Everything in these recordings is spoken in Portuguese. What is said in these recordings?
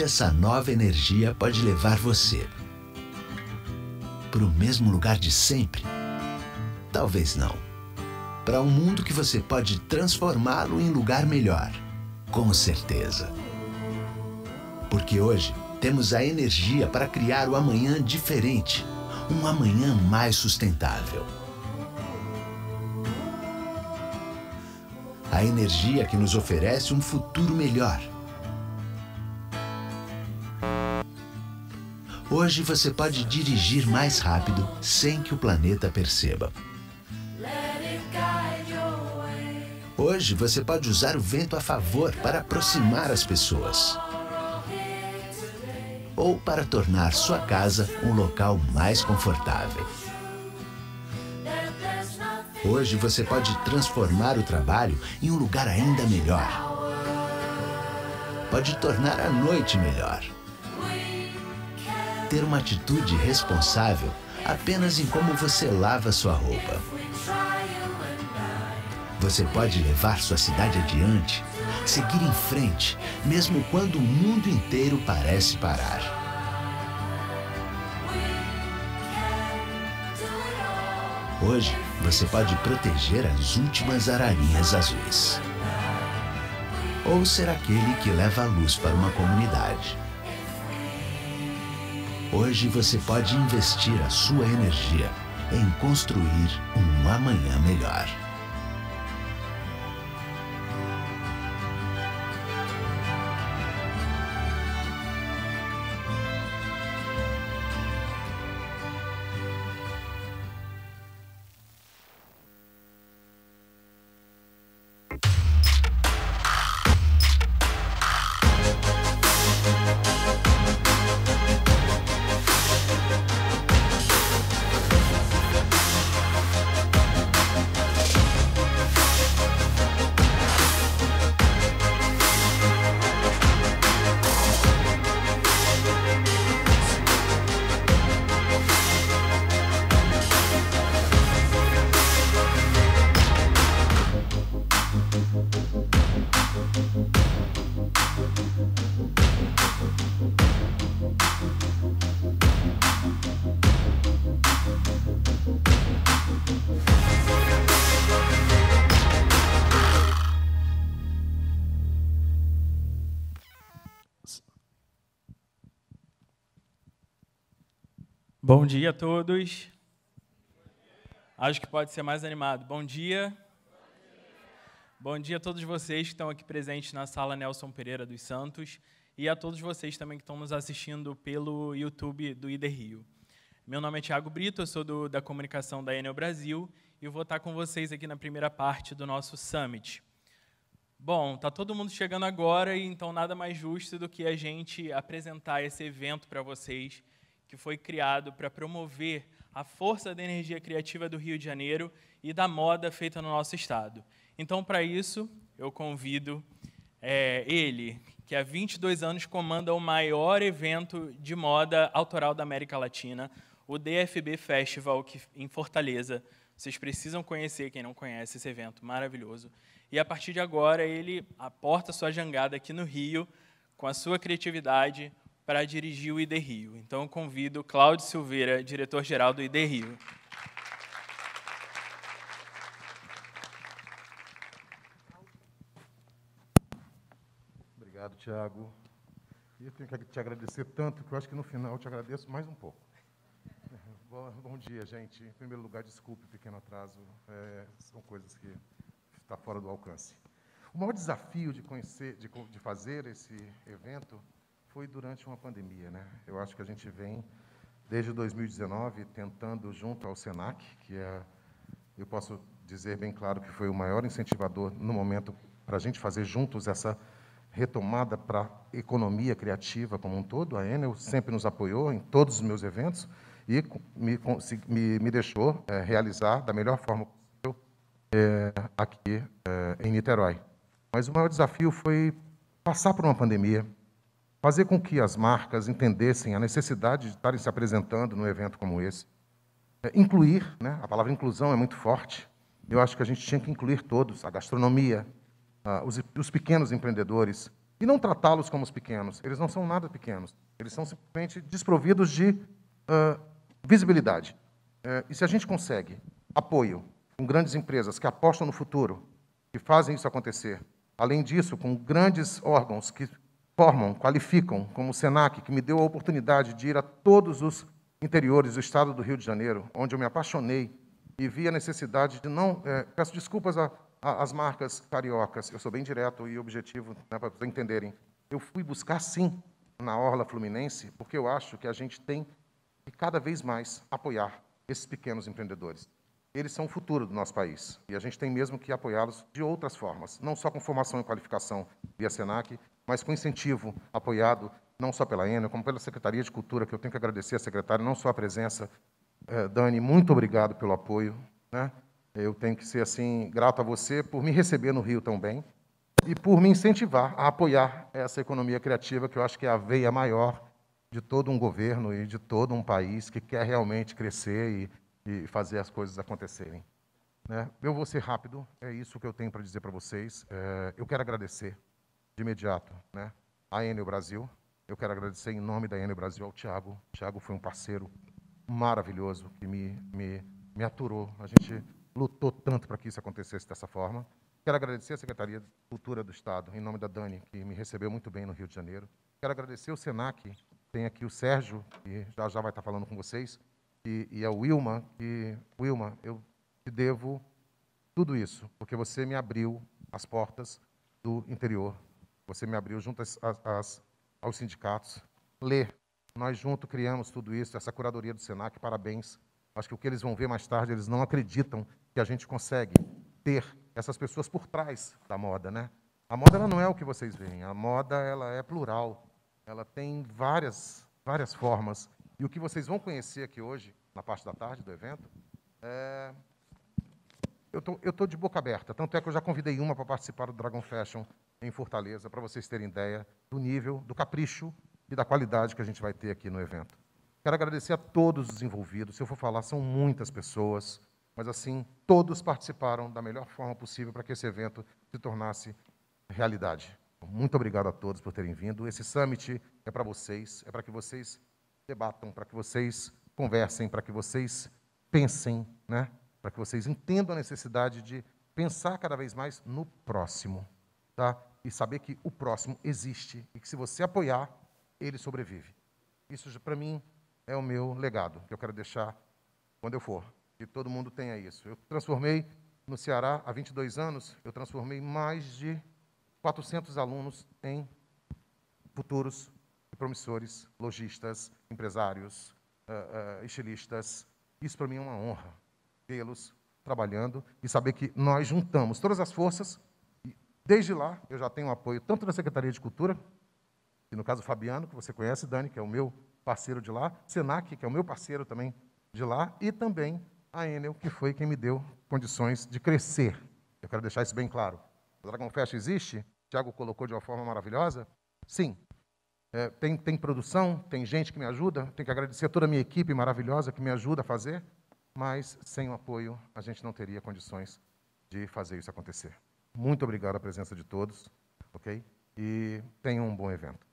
essa nova energia pode levar você para o mesmo lugar de sempre? Talvez não. Para um mundo que você pode transformá-lo em lugar melhor, com certeza. Porque hoje temos a energia para criar o amanhã diferente, um amanhã mais sustentável. A energia que nos oferece um futuro melhor. Hoje você pode dirigir mais rápido sem que o planeta perceba. Hoje você pode usar o vento a favor para aproximar as pessoas. Ou para tornar sua casa um local mais confortável. Hoje você pode transformar o trabalho em um lugar ainda melhor. Pode tornar a noite melhor. Ter uma atitude responsável apenas em como você lava sua roupa. Você pode levar sua cidade adiante, seguir em frente, mesmo quando o mundo inteiro parece parar. Hoje, você pode proteger as últimas ararinhas azuis. Ou ser aquele que leva a luz para uma comunidade. Hoje você pode investir a sua energia em construir um amanhã melhor. Bom dia a todos. Acho que pode ser mais animado. Bom dia. Bom dia a todos vocês que estão aqui presentes na sala Nelson Pereira dos Santos e a todos vocês também que estão nos assistindo pelo YouTube do IDE Rio. Meu nome é Thiago Brito, eu sou da comunicação da Enel Brasil e eu vou estar com vocês aqui na primeira parte do nosso Summit. Bom, está todo mundo chegando agora e então nada mais justo do que a gente apresentar esse evento para vocês, que foi criado para promover a força da energia criativa do Rio de Janeiro e da moda feita no nosso estado. Então, para isso, eu convido ele, que há 22 anos comanda o maior evento de moda autoral da América Latina, o DFB Festival, em Fortaleza. Vocês precisam conhecer, quem não conhece, esse evento maravilhoso. E, a partir de agora, ele aporta sua jangada aqui no Rio, com a sua criatividade, para dirigir o IDE Rio. Então, eu convido Cláudio Silveira, diretor-geral do IDE Rio. Obrigado, Thiago. E eu tenho que te agradecer tanto, que eu acho que no final eu te agradeço mais um pouco. Bom dia, gente. Em primeiro lugar, desculpe o pequeno atraso. São coisas que estão fora do alcance. O maior desafio de fazer esse evento foi durante uma pandemia, né? Eu acho que a gente vem, desde 2019, tentando, junto ao SENAC, que eu posso dizer bem claro que foi o maior incentivador no momento para a gente fazer juntos essa retomada para a economia criativa como um todo. A Enel sempre nos apoiou em todos os meus eventos e me deixou realizar da melhor forma possível aqui em Niterói. Mas o maior desafio foi passar por uma pandemia, fazer com que as marcas entendessem a necessidade de estarem se apresentando num evento como esse. Incluir, né? A palavra inclusão é muito forte. Eu acho que a gente tinha que incluir todos, a gastronomia, os pequenos empreendedores, e não tratá-los como os pequenos. Eles não são nada pequenos. Eles são simplesmente desprovidos de visibilidade. E se a gente consegue apoio com grandes empresas que apostam no futuro, que fazem isso acontecer, além disso, com grandes órgãos que formam, qualificam, como o SENAC, que me deu a oportunidade de ir a todos os interiores do estado do Rio de Janeiro, onde eu me apaixonei e vi a necessidade de não... peço desculpas às marcas cariocas, eu sou bem direto e objetivo, né, para vocês entenderem. Eu fui buscar, sim, na Orla Fluminense, porque eu acho que a gente tem que cada vez mais apoiar esses pequenos empreendedores. Eles são o futuro do nosso país, e a gente tem mesmo que apoiá-los de outras formas, não só com formação e qualificação via SENAC, mas com incentivo apoiado não só pela Enel, como pela Secretaria de Cultura, que eu tenho que agradecer à secretária, não só a presença. Dani, muito obrigado pelo apoio, né? Eu tenho que ser, assim, grato a você por me receber no Rio tão bem e por me incentivar a apoiar essa economia criativa, que eu acho que é a veia maior de todo um governo e de todo um país que quer realmente crescer e fazer as coisas acontecerem. Né? Eu vou ser rápido, é isso que eu tenho para dizer para vocês. Eu quero agradecer de imediato, né, a Enel Brasil. Eu quero agradecer em nome da Enel Brasil ao Thiago. O Thiago foi um parceiro maravilhoso que me aturou. A gente lutou tanto para que isso acontecesse dessa forma. Quero agradecer à Secretaria de Cultura do Estado, em nome da Dani, que me recebeu muito bem no Rio de Janeiro. Quero agradecer ao SENAC, tem aqui o Sérgio, que já vai estar falando com vocês, e a Wilma, Wilma, eu te devo tudo isso, porque você me abriu as portas do interior, você me abriu junto aos sindicatos. Nós juntos criamos tudo isso, essa curadoria do SENAC, parabéns. Acho que o que eles vão ver mais tarde, eles não acreditam que a gente consegue ter essas pessoas por trás da moda, né? A moda ela não é o que vocês veem, a moda ela é plural, ela tem várias formas. E o que vocês vão conhecer aqui hoje, na parte da tarde do evento, eu tô de boca aberta, tanto é que eu já convidei uma para participar do Dragon Fashion em Fortaleza, para vocês terem ideia do nível, do capricho e da qualidade que a gente vai ter aqui no evento. Quero agradecer a todos os envolvidos. Se eu for falar, são muitas pessoas, mas, assim, todos participaram da melhor forma possível para que esse evento se tornasse realidade. Muito obrigado a todos por terem vindo. Esse summit é para vocês, é para que vocês debatam, para que vocês conversem, para que vocês pensem, né? Para que vocês entendam a necessidade de pensar cada vez mais no próximo, tá? E saber que o próximo existe e que, se você apoiar, ele sobrevive. Isso, para mim, é o meu legado, que eu quero deixar quando eu for, que todo mundo tenha isso. Eu transformei, no Ceará, há 22 anos, eu transformei mais de 400 alunos em futuros e promissores, lojistas, empresários, estilistas. Isso, para mim, é uma honra, vê-los trabalhando e saber que nós juntamos todas as forças. E, desde lá, eu já tenho o apoio tanto da Secretaria de Cultura, e no caso o Fabiano, que você conhece, Dani, que é o meu parceiro de lá, SENAC, que é o meu parceiro também de lá, e também a Enel, que foi quem me deu condições de crescer. Eu quero deixar isso bem claro. O Dragon Fest existe, o Thiago colocou de uma forma maravilhosa. Sim, tem produção, tem gente que me ajuda, tenho que agradecer a toda a minha equipe maravilhosa que me ajuda a fazer, mas sem o apoio a gente não teria condições de fazer isso acontecer. Muito obrigado à presença de todos, ok? E tenham um bom evento.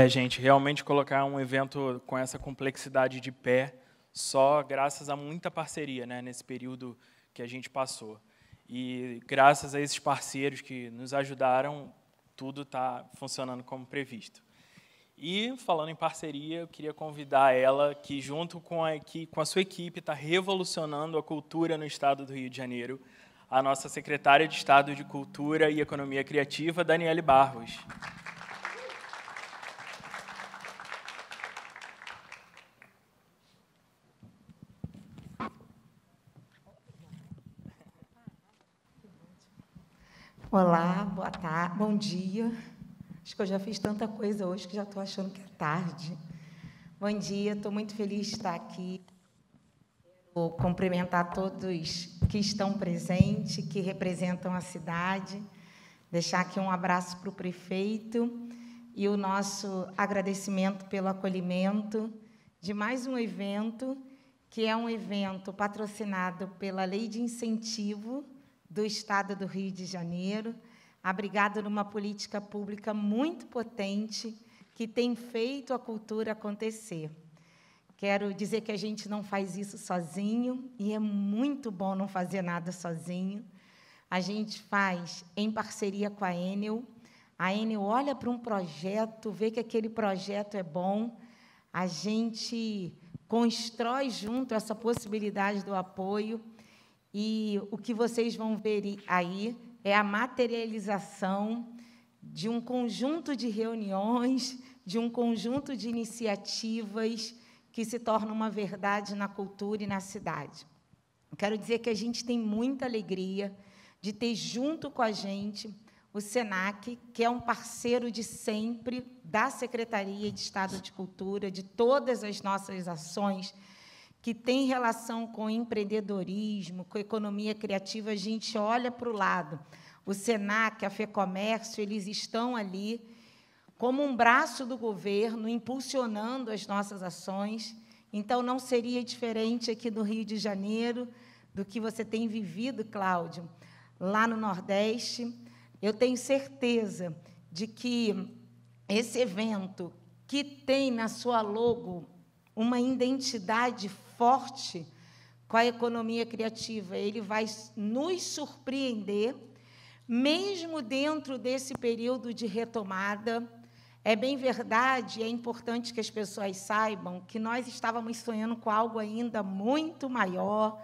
Gente, realmente colocar um evento com essa complexidade de pé, só graças a muita parceria, né, nesse período que a gente passou. E graças a esses parceiros que nos ajudaram, tudo está funcionando como previsto. E, falando em parceria, eu queria convidar ela, que junto com a sua equipe está revolucionando a cultura no estado do Rio de Janeiro, a nossa secretária de Estado de Cultura e Economia Criativa, Daniele Barros. Olá, boa tarde, bom dia. Acho que eu já fiz tanta coisa hoje que já estou achando que é tarde. Bom dia, estou muito feliz de estar aqui. Vou cumprimentar todos que estão presentes, que representam a cidade. Deixar aqui um abraço para o prefeito e o nosso agradecimento pelo acolhimento de mais um evento, que é um evento patrocinado pela Lei de Incentivo do Estado do Rio de Janeiro, abrigado numa política pública muito potente, que tem feito a cultura acontecer. Quero dizer que a gente não faz isso sozinho, e é muito bom não fazer nada sozinho. A gente faz em parceria com a Enel. A Enel olha para um projeto, vê que aquele projeto é bom, a gente constrói junto essa possibilidade do apoio, e o que vocês vão ver aí é a materialização de um conjunto de reuniões, de um conjunto de iniciativas que se tornam uma verdade na cultura e na cidade. Quero dizer que a gente tem muita alegria de ter junto com a gente o SENAC, que é um parceiro de sempre da Secretaria de Estado de Cultura, de todas as nossas ações que têm relação com empreendedorismo, com economia criativa. A gente olha para o lado. O SENAC, a FEComércio, eles estão ali como um braço do governo, impulsionando as nossas ações. Então, não seria diferente aqui no Rio de Janeiro do que você tem vivido, Cláudio, lá no Nordeste. Eu tenho certeza de que esse evento, que tem na sua logo uma identidade forte com a economia criativa, ele vai nos surpreender, mesmo dentro desse período de retomada. É bem verdade, é importante que as pessoas saibam que nós estávamos sonhando com algo ainda muito maior.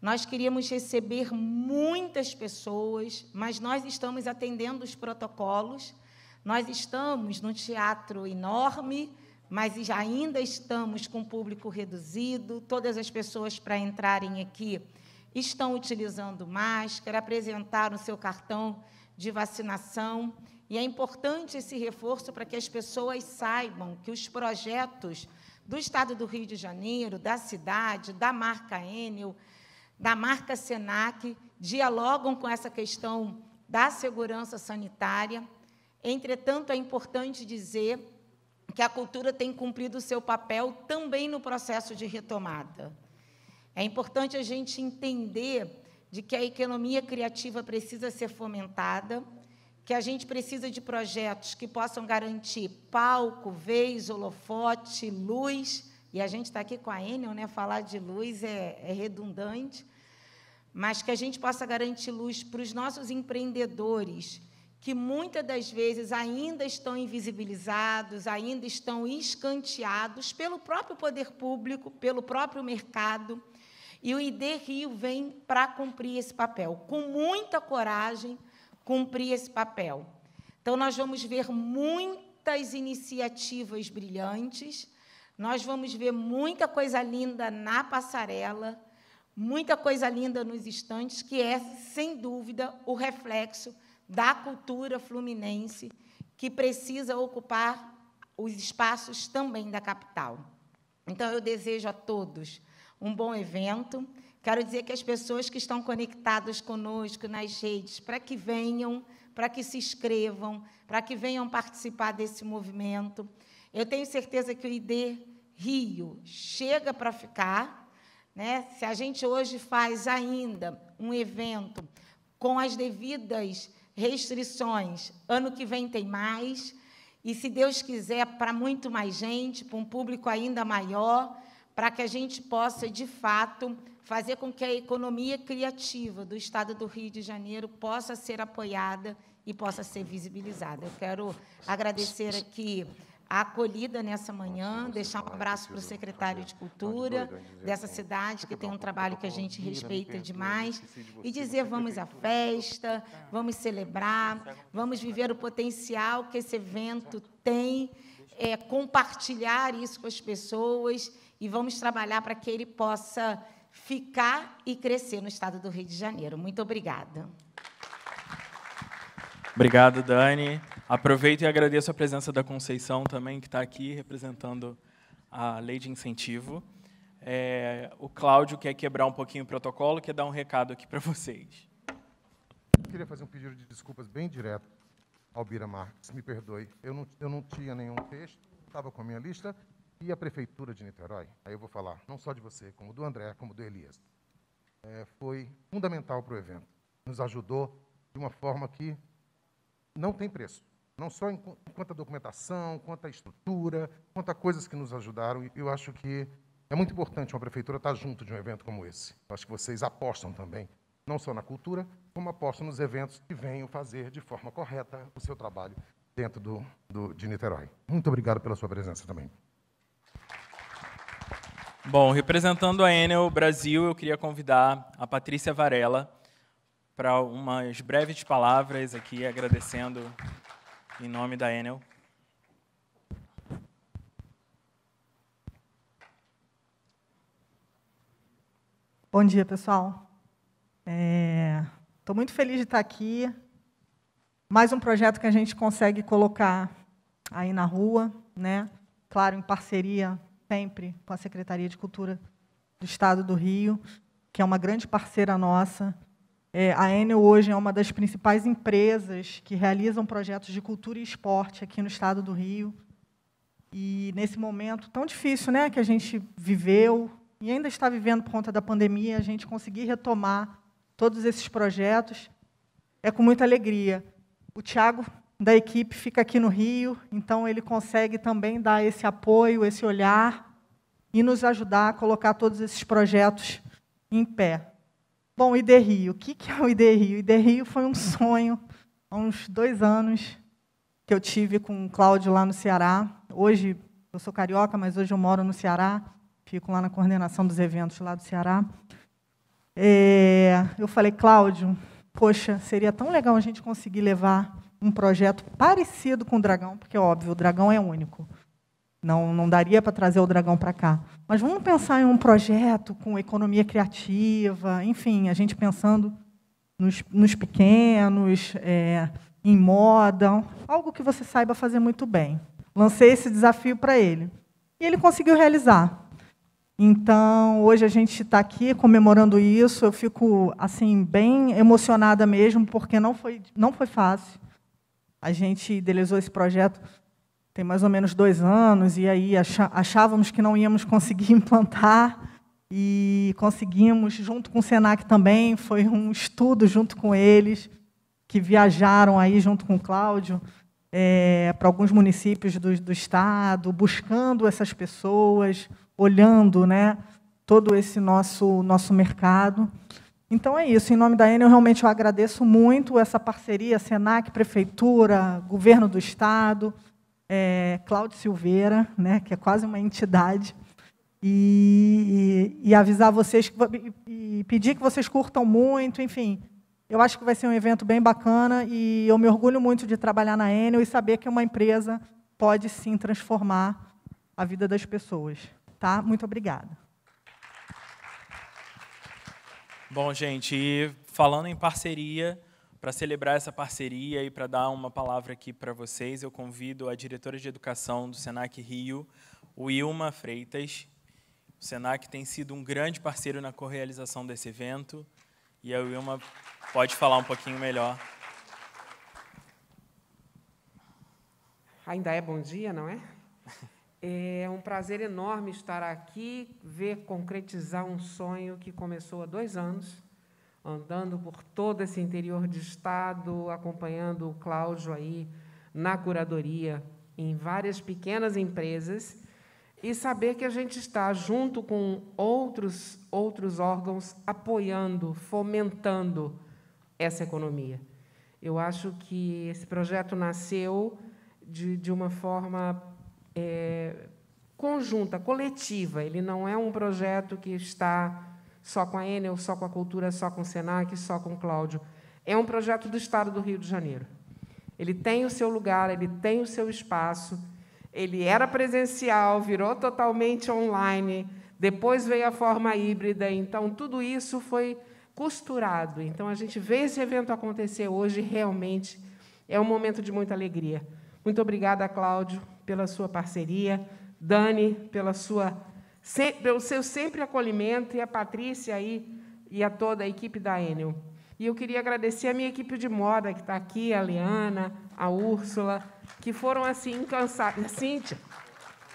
Nós queríamos receber muitas pessoas, mas nós estamos atendendo os protocolos. Nós estamos num teatro enorme, mas ainda estamos com público reduzido. Todas as pessoas, para entrarem aqui, estão utilizando máscara, apresentaram o seu cartão de vacinação. E é importante esse reforço para que as pessoas saibam que os projetos do Estado do Rio de Janeiro, da cidade, da marca Enel, da marca SENAC, dialogam com essa questão da segurança sanitária. Entretanto, é importante dizer que a cultura tem cumprido o seu papel também no processo de retomada. É importante a gente entender de que a economia criativa precisa ser fomentada, que a gente precisa de projetos que possam garantir palco, vez, holofote, luz, e a gente está aqui com a Enel, né? Falar de luz é redundante, mas que a gente possa garantir luz para os nossos empreendedores, que muitas das vezes ainda estão invisibilizados, ainda estão escanteados pelo próprio poder público, pelo próprio mercado, e o ID Rio vem para cumprir esse papel, com muita coragem, cumprir esse papel. Então, nós vamos ver muitas iniciativas brilhantes, nós vamos ver muita coisa linda na passarela, muita coisa linda nos estantes, que é, sem dúvida, o reflexo da cultura fluminense, que precisa ocupar os espaços também da capital. Então, eu desejo a todos um bom evento. Quero dizer que as pessoas que estão conectadas conosco nas redes, para que venham, para que se inscrevam, para que venham participar desse movimento. Eu tenho certeza que o ID Rio chega para ficar, né? Se a gente hoje faz ainda um evento com as devidas restrições, ano que vem tem mais, e, se Deus quiser, para muito mais gente, para um público ainda maior, para que a gente possa, de fato, fazer com que a economia criativa do Estado do Rio de Janeiro possa ser apoiada e possa ser visibilizada. Eu quero agradecer aqui a acolhida nessa manhã, deixar um abraço para o secretário de Cultura dessa cidade, que tem um trabalho que a gente respeita demais, e dizer: vamos à festa, vamos celebrar, vamos viver o potencial que esse evento tem, compartilhar isso com as pessoas, e vamos trabalhar para que ele possa ficar e crescer no Estado do Rio de Janeiro. Muito obrigada. Obrigado, Dani. Aproveito e agradeço a presença da Conceição também, que está aqui representando a lei de incentivo. O Cláudio quer quebrar um pouquinho o protocolo, quer dar um recado aqui para vocês. Eu queria fazer um pedido de desculpas bem direto ao Bira Marques. Me perdoe, eu não tinha nenhum texto, estava com a minha lista, e a Prefeitura de Niterói, aí eu vou falar, não só de você, como do André, como do Elias, foi fundamental para o evento. nos ajudou de uma forma que não tem preço. Não só quanto a documentação, quanto a estrutura, quanto a coisas que nos ajudaram. E eu acho que é muito importante uma prefeitura estar junto de um evento como esse. Eu acho que vocês apostam também, não só na cultura, como apostam nos eventos que venham fazer de forma correta o seu trabalho dentro de Niterói. Muito obrigado pela sua presença também. Bom, representando a Enel Brasil, eu queria convidar a Patrícia Varela para umas breves palavras aqui, agradecendo em nome da Enel. Bom dia, pessoal. Estou muito feliz de estar aqui. Mais um projeto que a gente consegue colocar aí na rua, né? Claro, em parceria sempre com a Secretaria de Cultura do Estado do Rio, que é uma grande parceira nossa. A Enel hoje é uma das principais empresas que realizam projetos de cultura e esporte aqui no Estado do Rio. E nesse momento tão difícil, né, que a gente viveu e ainda está vivendo por conta da pandemia, a gente conseguir retomar todos esses projetos é com muita alegria. O Thiago, da equipe, fica aqui no Rio, então ele consegue também dar esse apoio, esse olhar e nos ajudar a colocar todos esses projetos em pé. Bom, o ID Rio. O que é o ID Rio? O ID Rio foi um sonho, há uns 2 anos, que eu tive com o Cláudio lá no Ceará. Hoje, eu sou carioca, mas hoje eu moro no Ceará, fico lá na coordenação dos eventos lá do Ceará. Eu falei, Cláudio, poxa, seria tão legal a gente conseguir levar um projeto parecido com o Dragão, porque, óbvio, o Dragão é único. Não daria para trazer o Dragão para cá. Mas vamos pensar em um projeto com economia criativa, enfim, a gente pensando nos pequenos, em moda, algo que você saiba fazer muito bem. Lancei esse desafio para ele. E ele conseguiu realizar. Então, hoje a gente está aqui comemorando isso. Eu fico assim bem emocionada mesmo, porque não foi fácil. A gente idealizou esse projeto tem mais ou menos 2 anos, e aí achávamos que não íamos conseguir implantar, e conseguimos, junto com o Senac também, foi um estudo junto com eles, que viajaram aí junto com o Cláudio, para alguns municípios do estado, buscando essas pessoas, olhando, né, todo esse nosso mercado. Então é isso, em nome da Enel, realmente eu agradeço muito essa parceria, Senac, Prefeitura, Governo do Estado, Cláudio Silveira, né, que é quase uma entidade, e avisar vocês, e pedir que vocês curtam muito, enfim, eu acho que vai ser um evento bem bacana, e eu me orgulho muito de trabalhar na Enel e saber que uma empresa pode, sim, transformar a vida das pessoas. Tá? Muito obrigada. Bom, gente, e falando em parceria, para celebrar essa parceria e para dar uma palavra aqui para vocês, eu convido a diretora de Educação do Senac Rio, Wilma Freitas. O Senac tem sido um grande parceiro na correalização desse evento, e a Wilma pode falar um pouquinho melhor. Ainda é bom dia, não é? É um prazer enorme estar aqui, ver concretizar um sonho que começou há 2 anos, andando por todo esse interior de estado, acompanhando o Cláudio aí na curadoria em várias pequenas empresas, e saber que a gente está junto com outros órgãos apoiando, fomentando essa economia. Eu acho que esse projeto nasceu de uma forma conjunta, coletiva. Ele não é um projeto que está só com a Enel, só com a cultura, só com o Senac, só com o Cláudio. É um projeto do Estado do Rio de Janeiro. Ele tem o seu lugar, ele tem o seu espaço, ele era presencial, virou totalmente online, depois veio a forma híbrida, então tudo isso foi costurado. Então, a gente vê esse evento acontecer hoje, realmente é um momento de muita alegria. Muito obrigada, Cláudio, pela sua parceria, Dani, pelo seu sempre acolhimento, e a Patrícia aí, e a toda a equipe da Enel. E eu queria agradecer a minha equipe de moda, que está aqui, a Leana, a Úrsula, que foram assim incansáveis, a Cíntia,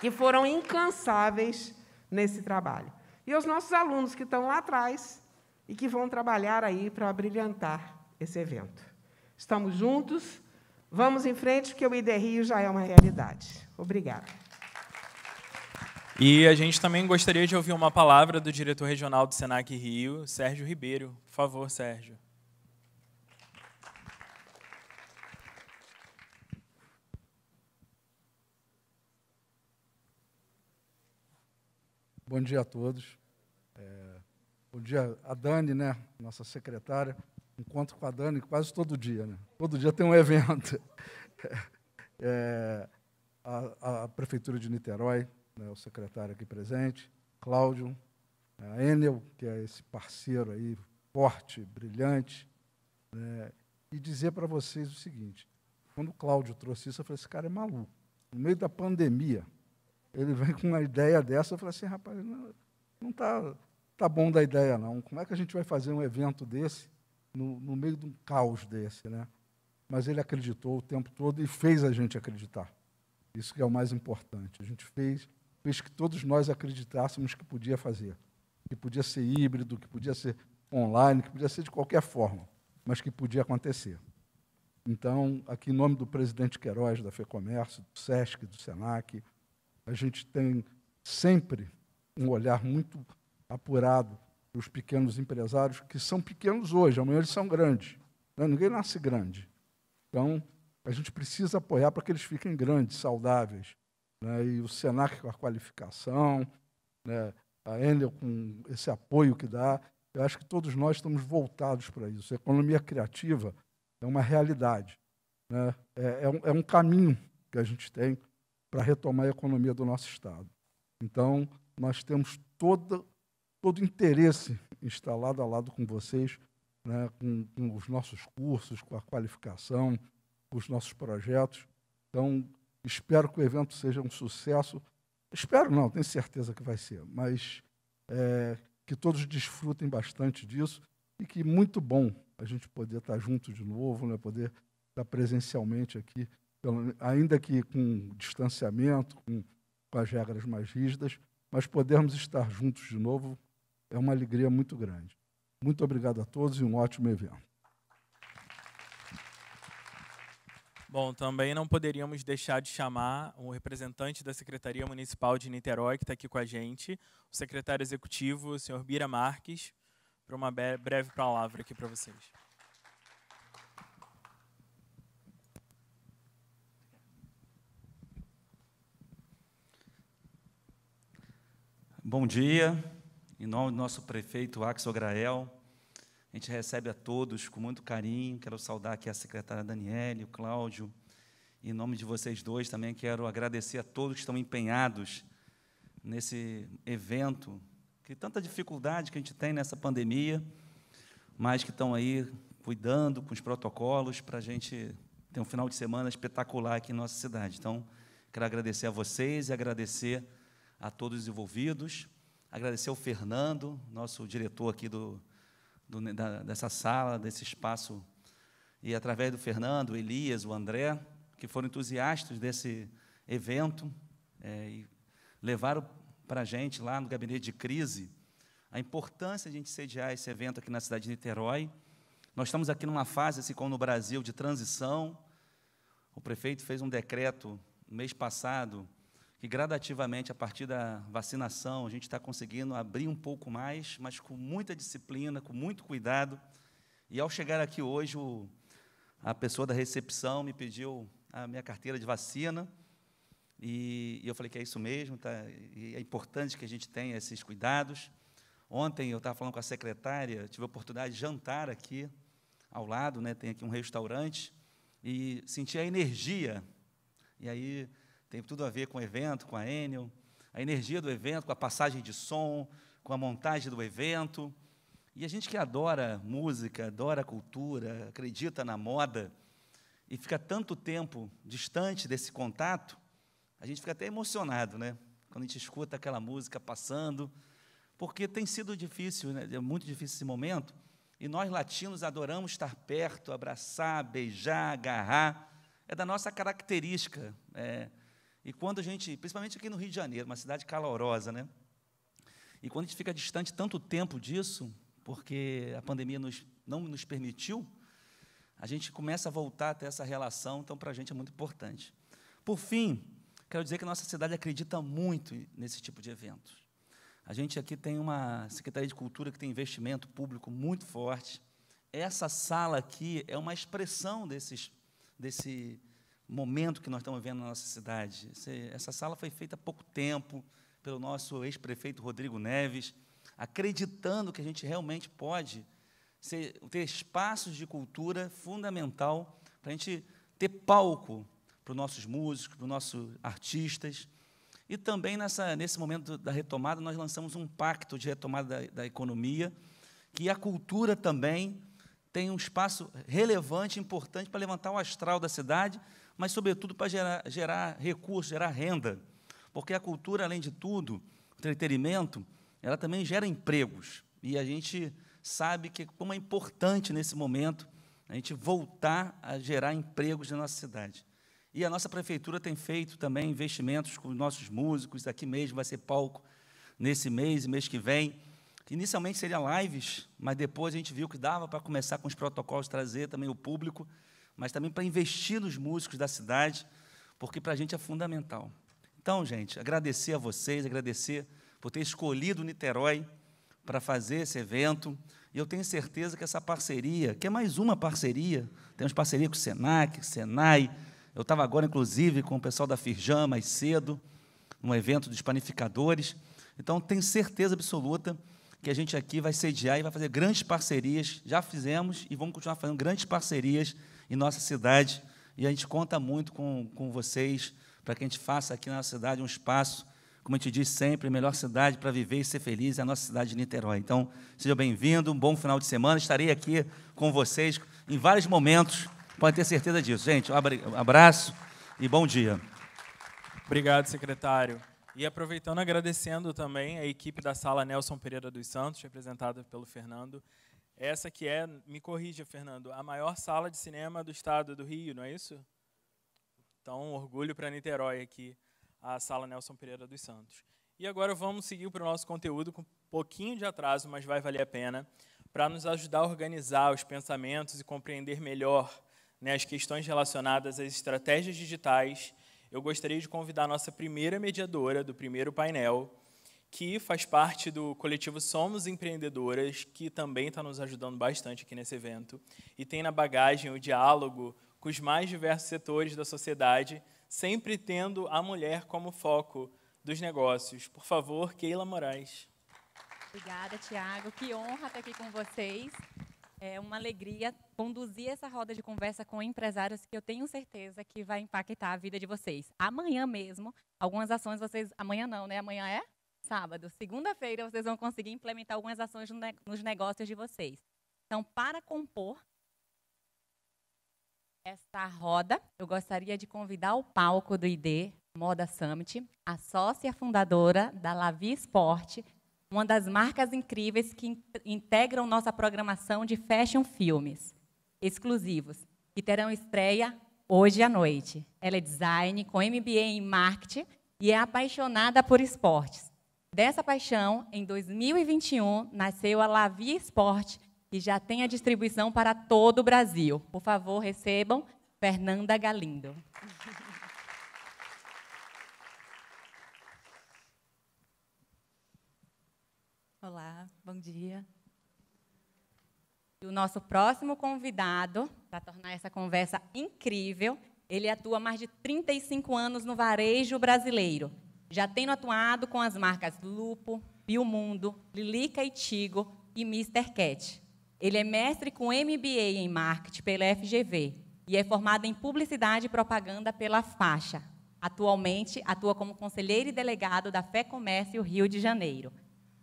que foram incansáveis nesse trabalho. E aos nossos alunos que estão lá atrás e que vão trabalhar aí para brilhantar esse evento. Estamos juntos, vamos em frente, porque o ID Rio já é uma realidade. Obrigada. E a gente também gostaria de ouvir uma palavra do diretor regional do Senac Rio, Sérgio Ribeiro. Por favor, Sérgio. Bom dia a todos. Bom dia a Dani, né, nossa secretária. Encontro com a Dani quase todo dia, né? Todo dia tem um evento. A Prefeitura de Niterói, né, o secretário aqui presente, Cláudio, a Enel, que é esse parceiro aí, forte, brilhante, né, e dizer para vocês o seguinte, quando o Cláudio trouxe isso, eu falei, esse cara é maluco. No meio da pandemia, ele vem com uma ideia dessa, eu falei assim, rapaz, não tá bom da ideia, não. Como é que a gente vai fazer um evento desse no meio de um caos desse, né? Mas ele acreditou o tempo todo e fez a gente acreditar. Isso que é o mais importante. A gente fez que todos nós acreditássemos que podia fazer, que podia ser híbrido, que podia ser online, que podia ser de qualquer forma, mas que podia acontecer. Então, aqui em nome do presidente Queiroz, da FEComércio, do SESC, do SENAC, a gente tem sempre um olhar muito apurado para os pequenos empresários, que são pequenos hoje, amanhã eles são grandes. Né? Ninguém nasce grande. Então, a gente precisa apoiar para que eles fiquem grandes, saudáveis. Né? E o SENAC com a qualificação, né? A Enel com esse apoio que dá, eu acho que todos nós estamos voltados para isso. A economia criativa é uma realidade. Né? É um caminho que a gente tem para retomar a economia do nosso Estado. Então, nós temos todo interesse em estar lado a lado com vocês, né, com os nossos cursos, com a qualificação, com os nossos projetos. Então, espero que o evento seja um sucesso. Espero não, tenho certeza que vai ser, mas que todos desfrutem bastante disso e que muito bom a gente poder estar junto de novo, né, poder estar presencialmente aqui, ainda que com distanciamento, com as regras mais rígidas, mas podermos estar juntos de novo é uma alegria muito grande. Muito obrigado a todos e um ótimo evento. Bom, também não poderíamos deixar de chamar um representante da Secretaria Municipal de Niterói, que está aqui com a gente, o secretário executivo, o senhor Bira Marques, para uma breve palavra aqui para vocês. Bom dia, em nome do nosso prefeito Axel Grael, a gente recebe a todos com muito carinho, quero saudar aqui a secretária Daniele, o Cláudio, e em nome de vocês dois também quero agradecer a todos que estão empenhados nesse evento, que tanta dificuldade que a gente tem nessa pandemia, mas que estão aí cuidando com os protocolos para a gente ter um final de semana espetacular aqui em nossa cidade. Então, quero agradecer a vocês e agradecer a todos os envolvidos, agradecer ao Fernando, nosso diretor aqui dessa sala, desse espaço, e através do Fernando, o Elias, o André, que foram entusiastas desse evento, e levaram para a gente, lá no gabinete de crise, a importância de a gente sediar esse evento aqui na cidade de Niterói. Nós estamos aqui numa fase, assim como no Brasil, de transição. O prefeito fez um decreto no mês passado, que gradativamente, a partir da vacinação, a gente está conseguindo abrir um pouco mais, mas com muita disciplina, com muito cuidado. E, ao chegar aqui hoje, a pessoa da recepção me pediu a minha carteira de vacina, e eu falei que é isso mesmo, tá? E é importante que a gente tenha esses cuidados. Ontem, eu estava falando com a secretária, tive a oportunidade de jantar aqui, ao lado, né, tem aqui um restaurante, e senti a energia, e aí tem tudo a ver com o evento, com a Enel, a energia do evento, com a passagem de som, com a montagem do evento. E a gente que adora música, adora cultura, acredita na moda, e fica tanto tempo distante desse contato, a gente fica até emocionado, né? Quando a gente escuta aquela música passando, porque tem sido difícil, né? É muito difícil esse momento, e nós latinos adoramos estar perto, abraçar, beijar, agarrar, é da nossa característica, e quando a gente, principalmente aqui no Rio de Janeiro, uma cidade calorosa, né? E quando a gente fica distante tanto tempo disso, porque a pandemia não nos permitiu, a gente começa a voltar a ter essa relação, então, para a gente é muito importante. Por fim, quero dizer que a nossa cidade acredita muito nesse tipo de eventos. A gente aqui tem uma Secretaria de Cultura que tem investimento público muito forte. Essa sala aqui é uma expressão desse momento que nós estamos vivendo na nossa cidade. Essa sala foi feita há pouco tempo pelo nosso ex-prefeito Rodrigo Neves, acreditando que a gente realmente pode ter espaços de cultura fundamental para a gente ter palco para os nossos músicos, para os nossos artistas. E também, nesse momento da retomada, nós lançamos um pacto de retomada da economia, que a cultura também tem um espaço relevante, importante, para levantar o astral da cidade, mas, sobretudo, para gerar recursos, gerar renda. Porque a cultura, além de tudo, o entretenimento, ela também gera empregos. E a gente sabe como é importante, nesse momento, a gente voltar a gerar empregos na nossa cidade. E a nossa prefeitura tem feito também investimentos com os nossos músicos, aqui mesmo vai ser palco nesse mês e mês que vem. Inicialmente seria lives, mas depois a gente viu que dava para começar com os protocolos, trazer também o público, mas também para investir nos músicos da cidade, porque para a gente é fundamental. Então, gente, agradecer a vocês, agradecer por ter escolhido Niterói para fazer esse evento. E eu tenho certeza que essa parceria, que é mais uma parceria, temos parceria com o Senac, Senai. Eu estava agora, inclusive, com o pessoal da Firjan, mais cedo, num evento dos panificadores. Então, tenho certeza absoluta que a gente aqui vai sediar e vai fazer grandes parcerias. Já fizemos e vamos continuar fazendo grandes parcerias em nossa cidade. E a gente conta muito com vocês para que a gente faça aqui na nossa cidade um espaço, como a gente diz sempre, a melhor cidade para viver e ser feliz é a nossa cidade de Niterói. Então, seja bem-vindo, um bom final de semana. Estarei aqui com vocês em vários momentos, podem ter certeza disso. Gente, um abraço e bom dia. Obrigado, secretário. E aproveitando, agradecendo também a equipe da Sala Nelson Pereira dos Santos, representada pelo Fernando. Essa que é, me corrija, Fernando, a maior sala de cinema do estado do Rio, não é isso? Então, orgulho para Niterói aqui, a Sala Nelson Pereira dos Santos. E agora vamos seguir para o nosso conteúdo com um pouquinho de atraso, mas vai valer a pena, para nos ajudar a organizar os pensamentos e compreender melhor, né, as questões relacionadas às estratégias digitais. Eu gostaria de convidar a nossa primeira mediadora do primeiro painel, que faz parte do coletivo Somos Empreendedoras, que também está nos ajudando bastante aqui nesse evento, e tem na bagagem o diálogo com os mais diversos setores da sociedade, sempre tendo a mulher como foco dos negócios. Por favor, Keila Moraes. Obrigada, Tiago. Que honra estar aqui com vocês. É uma alegria conduzir essa roda de conversa com empresários que eu tenho certeza que vai impactar a vida de vocês. Amanhã mesmo, algumas ações vocês... Amanhã não, né? Amanhã é sábado. Segunda-feira, vocês vão conseguir implementar algumas ações nos negócios de vocês. Então, para compor essa roda, eu gostaria de convidar ao palco do ID Moda Summit, a sócia fundadora da Lavi Sport, uma das marcas incríveis que integram nossa programação de fashion filmes exclusivos, que terão estreia hoje à noite. Ela é design, com MBA em marketing e é apaixonada por esportes. Dessa paixão, em 2021, nasceu a Lavi Sport, que já tem a distribuição para todo o Brasil. Por favor, recebam Fernanda Galindo. Olá, bom dia. E o nosso próximo convidado, para tornar essa conversa incrível, ele atua há mais de 35 anos no varejo brasileiro. Já tendo atuado com as marcas Lupo, Biomundo, Lilica e Tigo e Mr. Cat. Ele é mestre com MBA em Marketing pela FGV e é formado em Publicidade e Propaganda pela Faixa. Atualmente, atua como conselheiro e delegado da FEComércio Rio de Janeiro,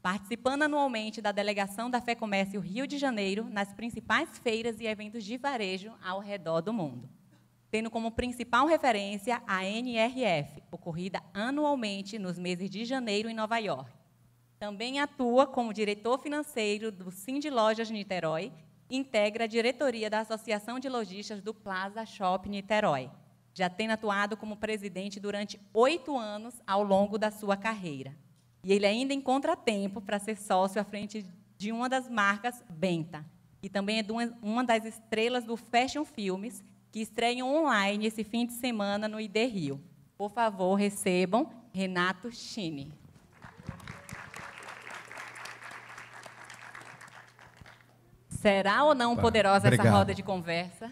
participando anualmente da delegação da FEComércio Rio de Janeiro nas principais feiras e eventos de varejo ao redor do mundo, tendo como principal referência a NRF, ocorrida anualmente nos meses de janeiro em Nova York. Também atua como diretor financeiro do Cindy Lojas Niterói e integra a diretoria da Associação de Lojistas do Plaza Shopping Niterói, já tendo atuado como presidente durante 8 anos ao longo da sua carreira. E ele ainda encontra tempo para ser sócio à frente de uma das marcas Benta, e também é uma das estrelas do Fashion Filmes, que estreiam online esse fim de semana no ID Rio. Por favor, recebam Renato Chini. Será ou não poderosa essa roda de conversa?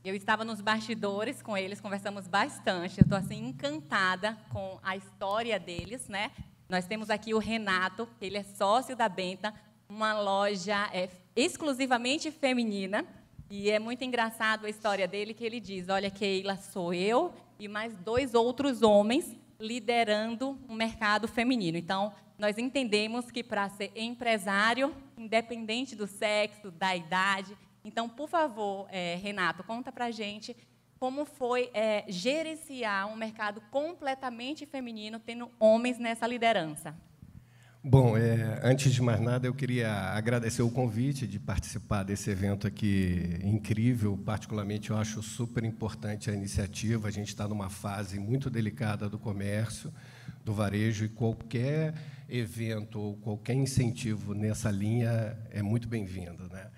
Eu estava nos bastidores com eles, conversamos bastante. Eu estou assim encantada com a história deles, né? Nós temos aqui o Renato, ele é sócio da Benta, uma loja exclusivamente feminina. E é muito engraçado a história dele, que ele diz: olha, Keila, sou eu e mais 2 outros homens liderando um mercado feminino. Então, nós entendemos que para ser empresário, independente do sexo, da idade. Então, por favor, Renato, conta para a gente como foi gerenciar um mercado completamente feminino, tendo homens nessa liderança. Bom, antes de mais nada, eu queria agradecer o convite de participar desse evento aqui incrível. Particularmente, eu acho super importante a iniciativa. A gente está numa fase muito delicada do comércio, do varejo, e qualquer evento ou qualquer incentivo nessa linha é muito bem-vindo, né?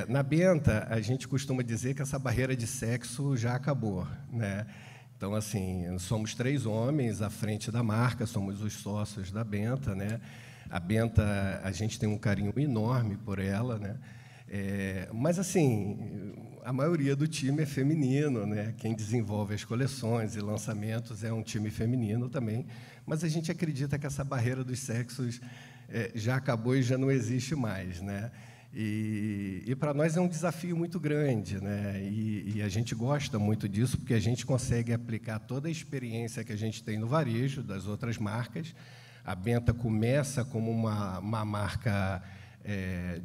Na Benta, a gente costuma dizer que essa barreira de sexo já acabou, né? Então, assim, somos 3 homens à frente da marca, somos os sócios da Benta, né? A Benta, a gente tem um carinho enorme por ela, né? Mas, assim, a maioria do time é feminino, né? Quem desenvolve as coleções e lançamentos é um time feminino também, mas a gente acredita que essa barreira dos sexos já acabou e já não existe mais, né? E para nós é um desafio muito grande, né? E a gente gosta muito disso, porque a gente consegue aplicar toda a experiência que a gente tem no varejo, das outras marcas. A Benta começa como uma marca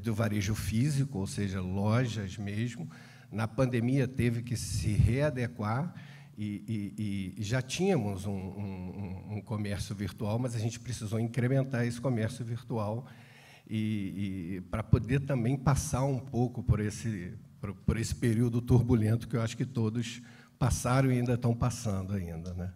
do varejo físico, ou seja, lojas mesmo. Na pandemia, teve que se readequar, e já tínhamos um comércio virtual, mas a gente precisou incrementar esse comércio virtual e para poder também passar um pouco por esse período turbulento que eu acho que todos passaram e ainda estão passando ainda, né?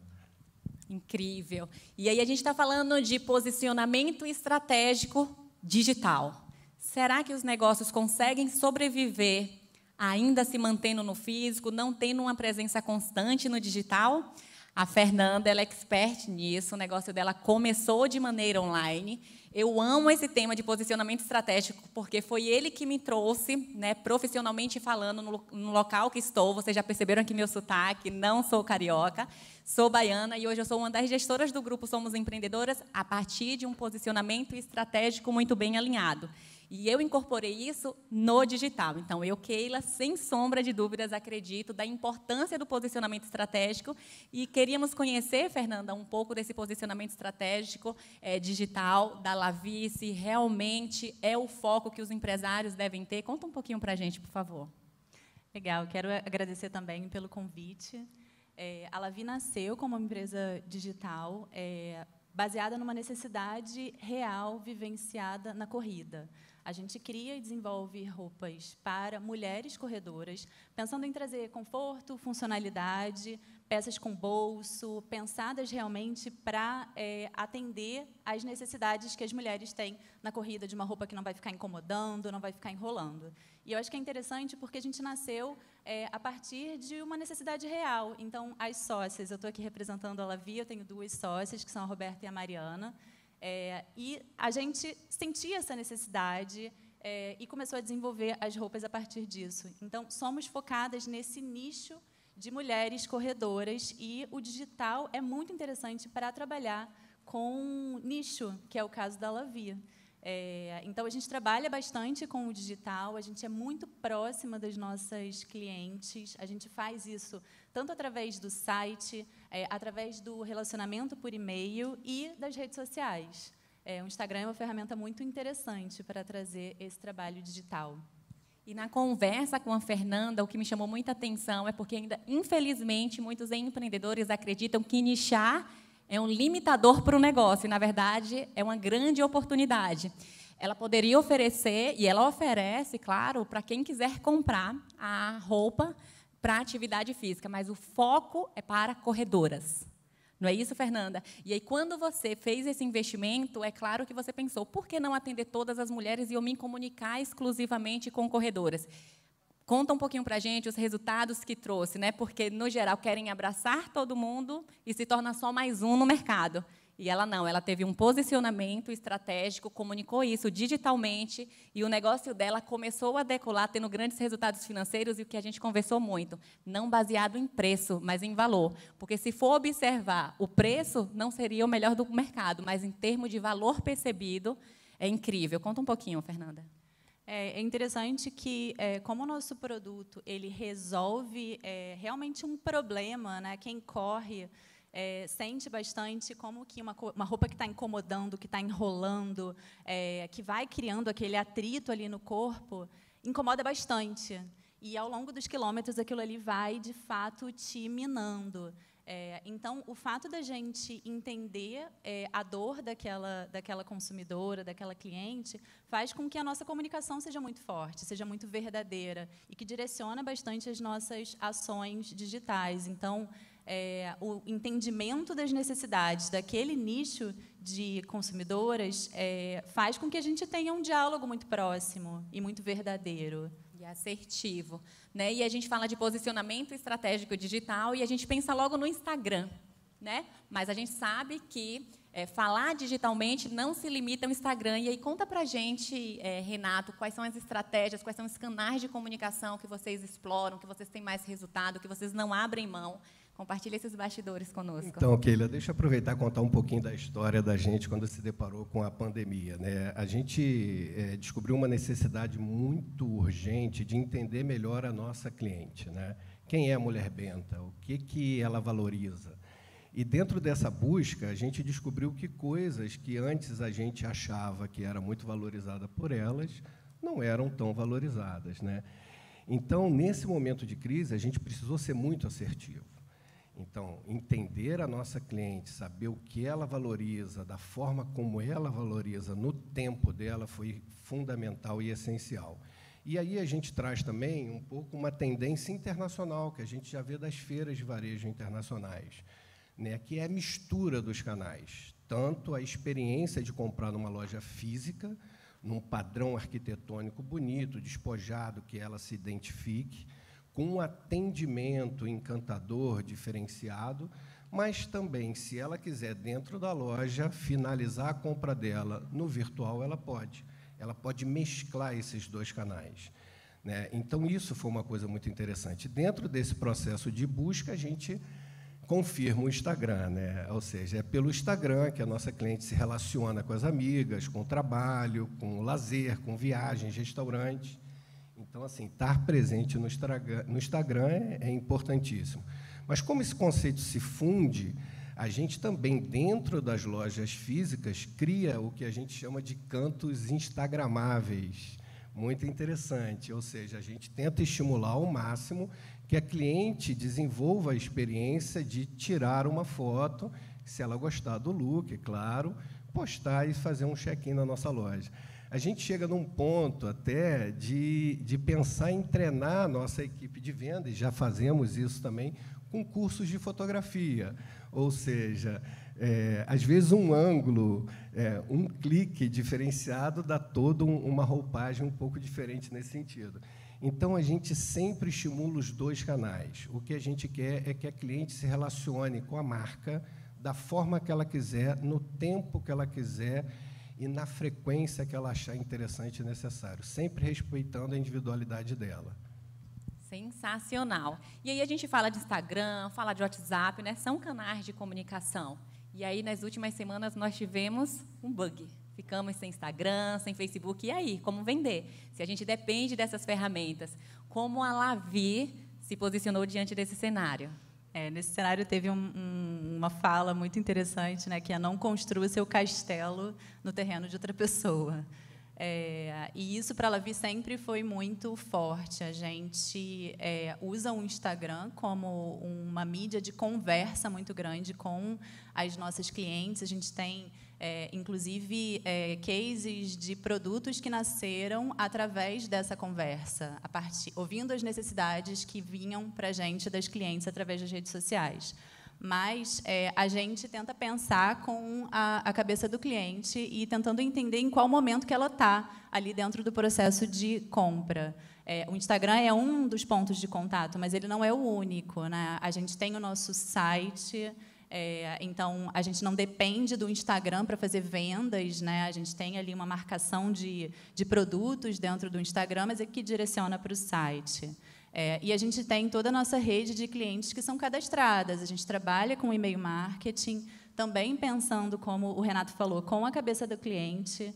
Incrível. E aí a gente está falando de posicionamento estratégico digital. Será que os negócios conseguem sobreviver ainda se mantendo no físico, não tendo uma presença constante no digital? A Fernanda, ela é expert nisso, o negócio dela começou de maneira online. Eu amo esse tema de posicionamento estratégico, porque foi ele que me trouxe, né, profissionalmente falando, no local que estou. Vocês já perceberam aqui meu sotaque, não sou carioca, sou baiana, e hoje eu sou uma das gestoras do grupo Somos Empreendedoras, a partir de um posicionamento estratégico muito bem alinhado. E eu incorporei isso no digital. Então, eu, Keila, sem sombra de dúvidas, acredito da importância do posicionamento estratégico. E queríamos conhecer, Fernanda, um pouco desse posicionamento estratégico digital da Lavi, se realmente é o foco que os empresários devem ter. Conta um pouquinho para a gente, por favor. Legal, quero agradecer também pelo convite. A Lavi nasceu como uma empresa digital baseada numa necessidade real vivenciada na corrida. A gente cria e desenvolve roupas para mulheres corredoras, pensando em trazer conforto, funcionalidade, peças com bolso, pensadas realmente para atender às necessidades que as mulheres têm na corrida, de uma roupa que não vai ficar incomodando, não vai ficar enrolando. E eu acho que é interessante porque a gente nasceu a partir de uma necessidade real. Então, as sócias, eu estou aqui representando a Lavi, eu tenho 2 sócias, que são a Roberta e a Mariana, e a gente sentia essa necessidade e começou a desenvolver as roupas a partir disso. Então, somos focadas nesse nicho de mulheres corredoras, e o digital é muito interessante para trabalhar com nicho, que é o caso da Lavi. Então, a gente trabalha bastante com o digital, a gente é muito próxima das nossas clientes, a gente faz isso tanto através do site, através do relacionamento por e-mail e das redes sociais. O Instagram é uma ferramenta muito interessante para trazer esse trabalho digital. E na conversa com a Fernanda, o que me chamou muita atenção é porque ainda, infelizmente, muitos empreendedores acreditam que nichar é um limitador para o negócio, e, na verdade, é uma grande oportunidade. Ela poderia oferecer, e ela oferece, claro, para quem quiser comprar a roupa para atividade física, mas o foco é para corredoras. Não é isso, Fernanda? E aí, quando você fez esse investimento, é claro que você pensou, por que não atender todas as mulheres e eu me comunicar exclusivamente com corredoras? Conta um pouquinho para a gente os resultados que trouxe, né? Porque, no geral, querem abraçar todo mundo e se torna só mais um no mercado. E ela não, ela teve um posicionamento estratégico, comunicou isso digitalmente, e o negócio dela começou a decolar, tendo grandes resultados financeiros, e o que a gente conversou muito, não baseado em preço, mas em valor. Porque, se for observar, o preço não seria o melhor do mercado, mas, em termos de valor percebido, é incrível. Conta um pouquinho, Fernanda. É interessante que, como o nosso produto ele resolve realmente um problema, né? Quem corre sente bastante como que uma roupa que está incomodando, que está enrolando, que vai criando aquele atrito ali no corpo, incomoda bastante. E, ao longo dos quilômetros, aquilo ali vai, de fato, te minando. Então, o fato da gente entender a dor daquela consumidora, daquela cliente, faz com que a nossa comunicação seja muito forte, seja muito verdadeira e que direciona bastante as nossas ações digitais. Então, o entendimento das necessidades daquele nicho de consumidoras faz com que a gente tenha um diálogo muito próximo e muito verdadeiro. E assertivo, né? E a gente fala de posicionamento estratégico digital e a gente pensa logo no Instagram, né? Mas a gente sabe que falar digitalmente não se limita ao Instagram. E aí, conta para a gente, Renato, quais são as estratégias, quais são os canais de comunicação que vocês exploram, que vocês têm mais resultado, que vocês não abrem mão. Compartilhe esses bastidores conosco. Então, Keila, deixa eu aproveitar e contar um pouquinho da história da gente quando se deparou com a pandemia, né? A gente descobriu uma necessidade muito urgente de entender melhor a nossa cliente, né? Quem é a mulher benta? O que ela valoriza? E, dentro dessa busca, a gente descobriu que coisas que antes a gente achava que era muito valorizada por elas não eram tão valorizadas, né? Então, nesse momento de crise, a gente precisou ser muito assertivo. Então, entender a nossa cliente, saber o que ela valoriza, da forma como ela valoriza, no tempo dela, foi fundamental e essencial. E aí a gente traz também um pouco uma tendência internacional, que a gente já vê das feiras de varejo internacionais, né, que é a mistura dos canais. Tanto a experiência de comprar numa loja física, num padrão arquitetônico bonito, despojado, que ela se identifique, com um atendimento encantador, diferenciado, mas também, se ela quiser, dentro da loja, finalizar a compra dela no virtual, ela pode. Ela pode mesclar esses dois canais, né? Então, isso foi uma coisa muito interessante. Dentro desse processo de busca, a gente confirma o Instagram, né? Ou seja, é pelo Instagram que a nossa cliente se relaciona com as amigas, com o trabalho, com o lazer, com viagens, restaurantes. Então, assim, estar presente no Instagram é importantíssimo. Mas, como esse conceito se funde, a gente também, dentro das lojas físicas, cria o que a gente chama de cantos instagramáveis. Muito interessante. Ou seja, a gente tenta estimular ao máximo que a cliente desenvolva a experiência de tirar uma foto, se ela gostar do look, é claro, postar e fazer um check-in na nossa loja. A gente chega num ponto até de pensar em treinar a nossa equipe de venda, e já fazemos isso também, com cursos de fotografia. Ou seja, às vezes um ângulo, um clique diferenciado dá toda uma roupagem um pouco diferente nesse sentido. Então, a gente sempre estimula os dois canais. O que a gente quer é que a cliente se relacione com a marca da forma que ela quiser, no tempo que ela quiser, e na frequência que ela achar interessante e necessário, sempre respeitando a individualidade dela. Sensacional. E aí a gente fala de Instagram, fala de WhatsApp, né? São canais de comunicação. E aí, nas últimas semanas, nós tivemos um bug. Ficamos sem Instagram, sem Facebook. E aí, como vender? Se a gente depende dessas ferramentas, como a Lavi se posicionou diante desse cenário? Nesse cenário teve uma fala muito interessante, né, que é: não construa seu castelo no terreno de outra pessoa. E isso, para a Lavi, sempre foi muito forte. A gente usa o Instagram como uma mídia de conversa muito grande com as nossas clientes. A gente tem, inclusive, cases de produtos que nasceram através dessa conversa, ouvindo as necessidades que vinham para a gente das clientes através das redes sociais. Mas a gente tenta pensar com a cabeça do cliente e tentando entender em qual momento que ela está ali dentro do processo de compra. O Instagram é um dos pontos de contato, mas ele não é o único, né? A gente tem o nosso site, então a gente não depende do Instagram para fazer vendas, né? A gente tem ali uma marcação de produtos dentro do Instagram, mas é que direciona para o site. E a gente tem toda a nossa rede de clientes que são cadastradas. A gente trabalha com e-mail marketing, também pensando, como o Renato falou, com a cabeça do cliente,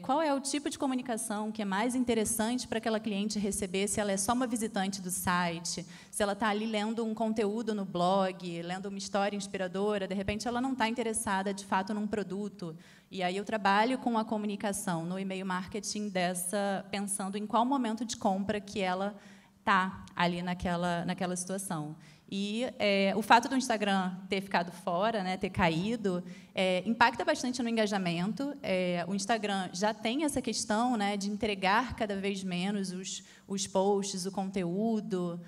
qual é o tipo de comunicação que é mais interessante para aquela cliente receber, se ela é só uma visitante do site, se ela está ali lendo um conteúdo no blog, lendo uma história inspiradora, de repente ela não está interessada, de fato, num produto. E aí eu trabalho com a comunicação no e-mail marketing pensando em qual momento de compra que ela está ali naquela situação. E o fato do Instagram ter ficado fora, né, ter caído, impacta bastante no engajamento. O Instagram já tem essa questão, né, de entregar cada vez menos os posts, o conteúdo,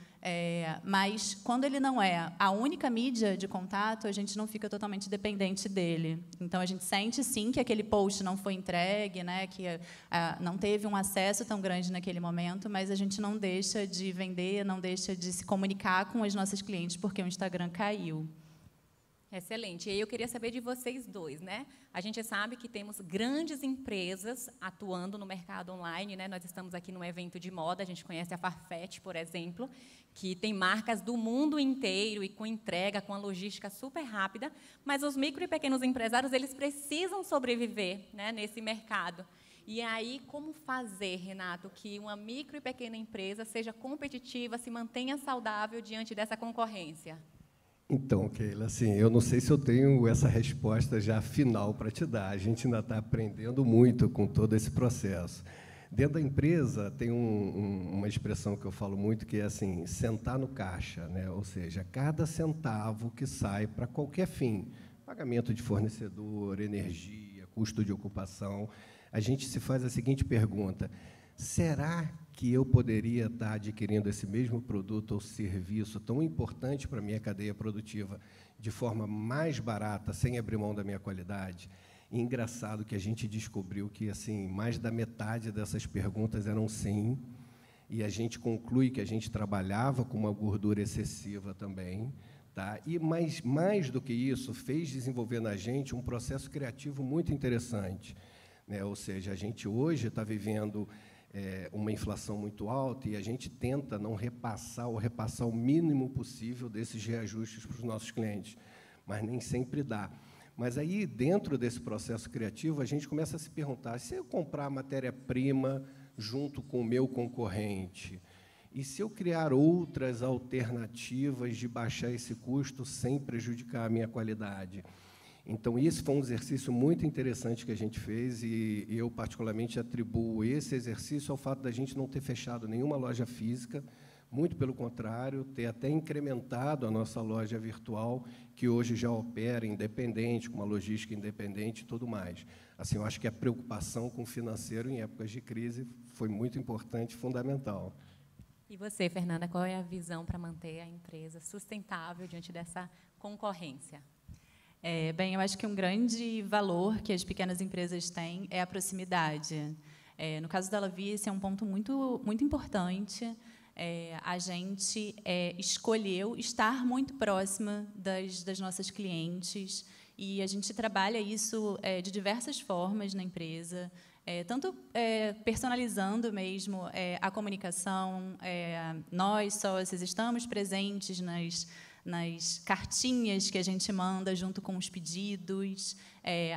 mas, quando ele não é a única mídia de contato, a gente não fica totalmente dependente dele. Então, a gente sente, sim, que aquele post não foi entregue, né, que não teve um acesso tão grande naquele momento, mas a gente não deixa de vender, não deixa de se comunicar com os nossos clientes, porque o Instagram caiu. Excelente. E aí eu queria saber de vocês dois, né? A gente sabe que temos grandes empresas atuando no mercado online, né? Nós estamos aqui num evento de moda, a gente conhece a Farfetch, por exemplo, que tem marcas do mundo inteiro e com entrega, com a logística super rápida, mas os micro e pequenos empresários, eles precisam sobreviver, né, nesse mercado. E aí, como fazer, Renato, que uma micro e pequena empresa seja competitiva, se mantenha saudável diante dessa concorrência? Então, Keila, assim, eu não sei se eu tenho essa resposta já final para te dar. A gente ainda está aprendendo muito com todo esse processo. Dentro da empresa, tem uma expressão que eu falo muito, que é assim, sentar no caixa, né? Ou seja, cada centavo que sai para qualquer fim, pagamento de fornecedor, energia, custo de ocupação, a gente se faz a seguinte pergunta: será que eu poderia estar adquirindo esse mesmo produto ou serviço tão importante para a minha cadeia produtiva de forma mais barata, sem abrir mão da minha qualidade? E engraçado que a gente descobriu que assim, mais da metade dessas perguntas eram sim, e a gente conclui que a gente trabalhava com uma gordura excessiva também, tá? E mais do que isso, fez desenvolver na gente um processo criativo muito interessante, né? Ou seja, a gente hoje está vivendo uma inflação muito alta e a gente tenta não repassar ou repassar o mínimo possível desses reajustes para os nossos clientes, mas nem sempre dá. Mas aí, dentro desse processo criativo, a gente começa a se perguntar: se eu comprar matéria-prima junto com o meu concorrente, e se eu criar outras alternativas de baixar esse custo sem prejudicar a minha qualidade? Então, esse foi um exercício muito interessante que a gente fez e eu, particularmente, atribuo esse exercício ao fato da gente não ter fechado nenhuma loja física, muito pelo contrário, ter até incrementado a nossa loja virtual, que hoje já opera independente, com uma logística independente e tudo mais. Assim, eu acho que a preocupação com o financeiro em épocas de crise foi muito importante e fundamental. E você, Fernanda, qual é a visão para manter a empresa sustentável diante dessa concorrência? Bem, eu acho que um grande valor que as pequenas empresas têm é a proximidade. No caso da Lavi, esse é um ponto muito, muito importante. A gente escolheu estar muito próxima das nossas clientes e a gente trabalha isso de diversas formas na empresa, tanto personalizando mesmo a comunicação. Nós, sócios, estamos presentes nas cartinhas que a gente manda junto com os pedidos,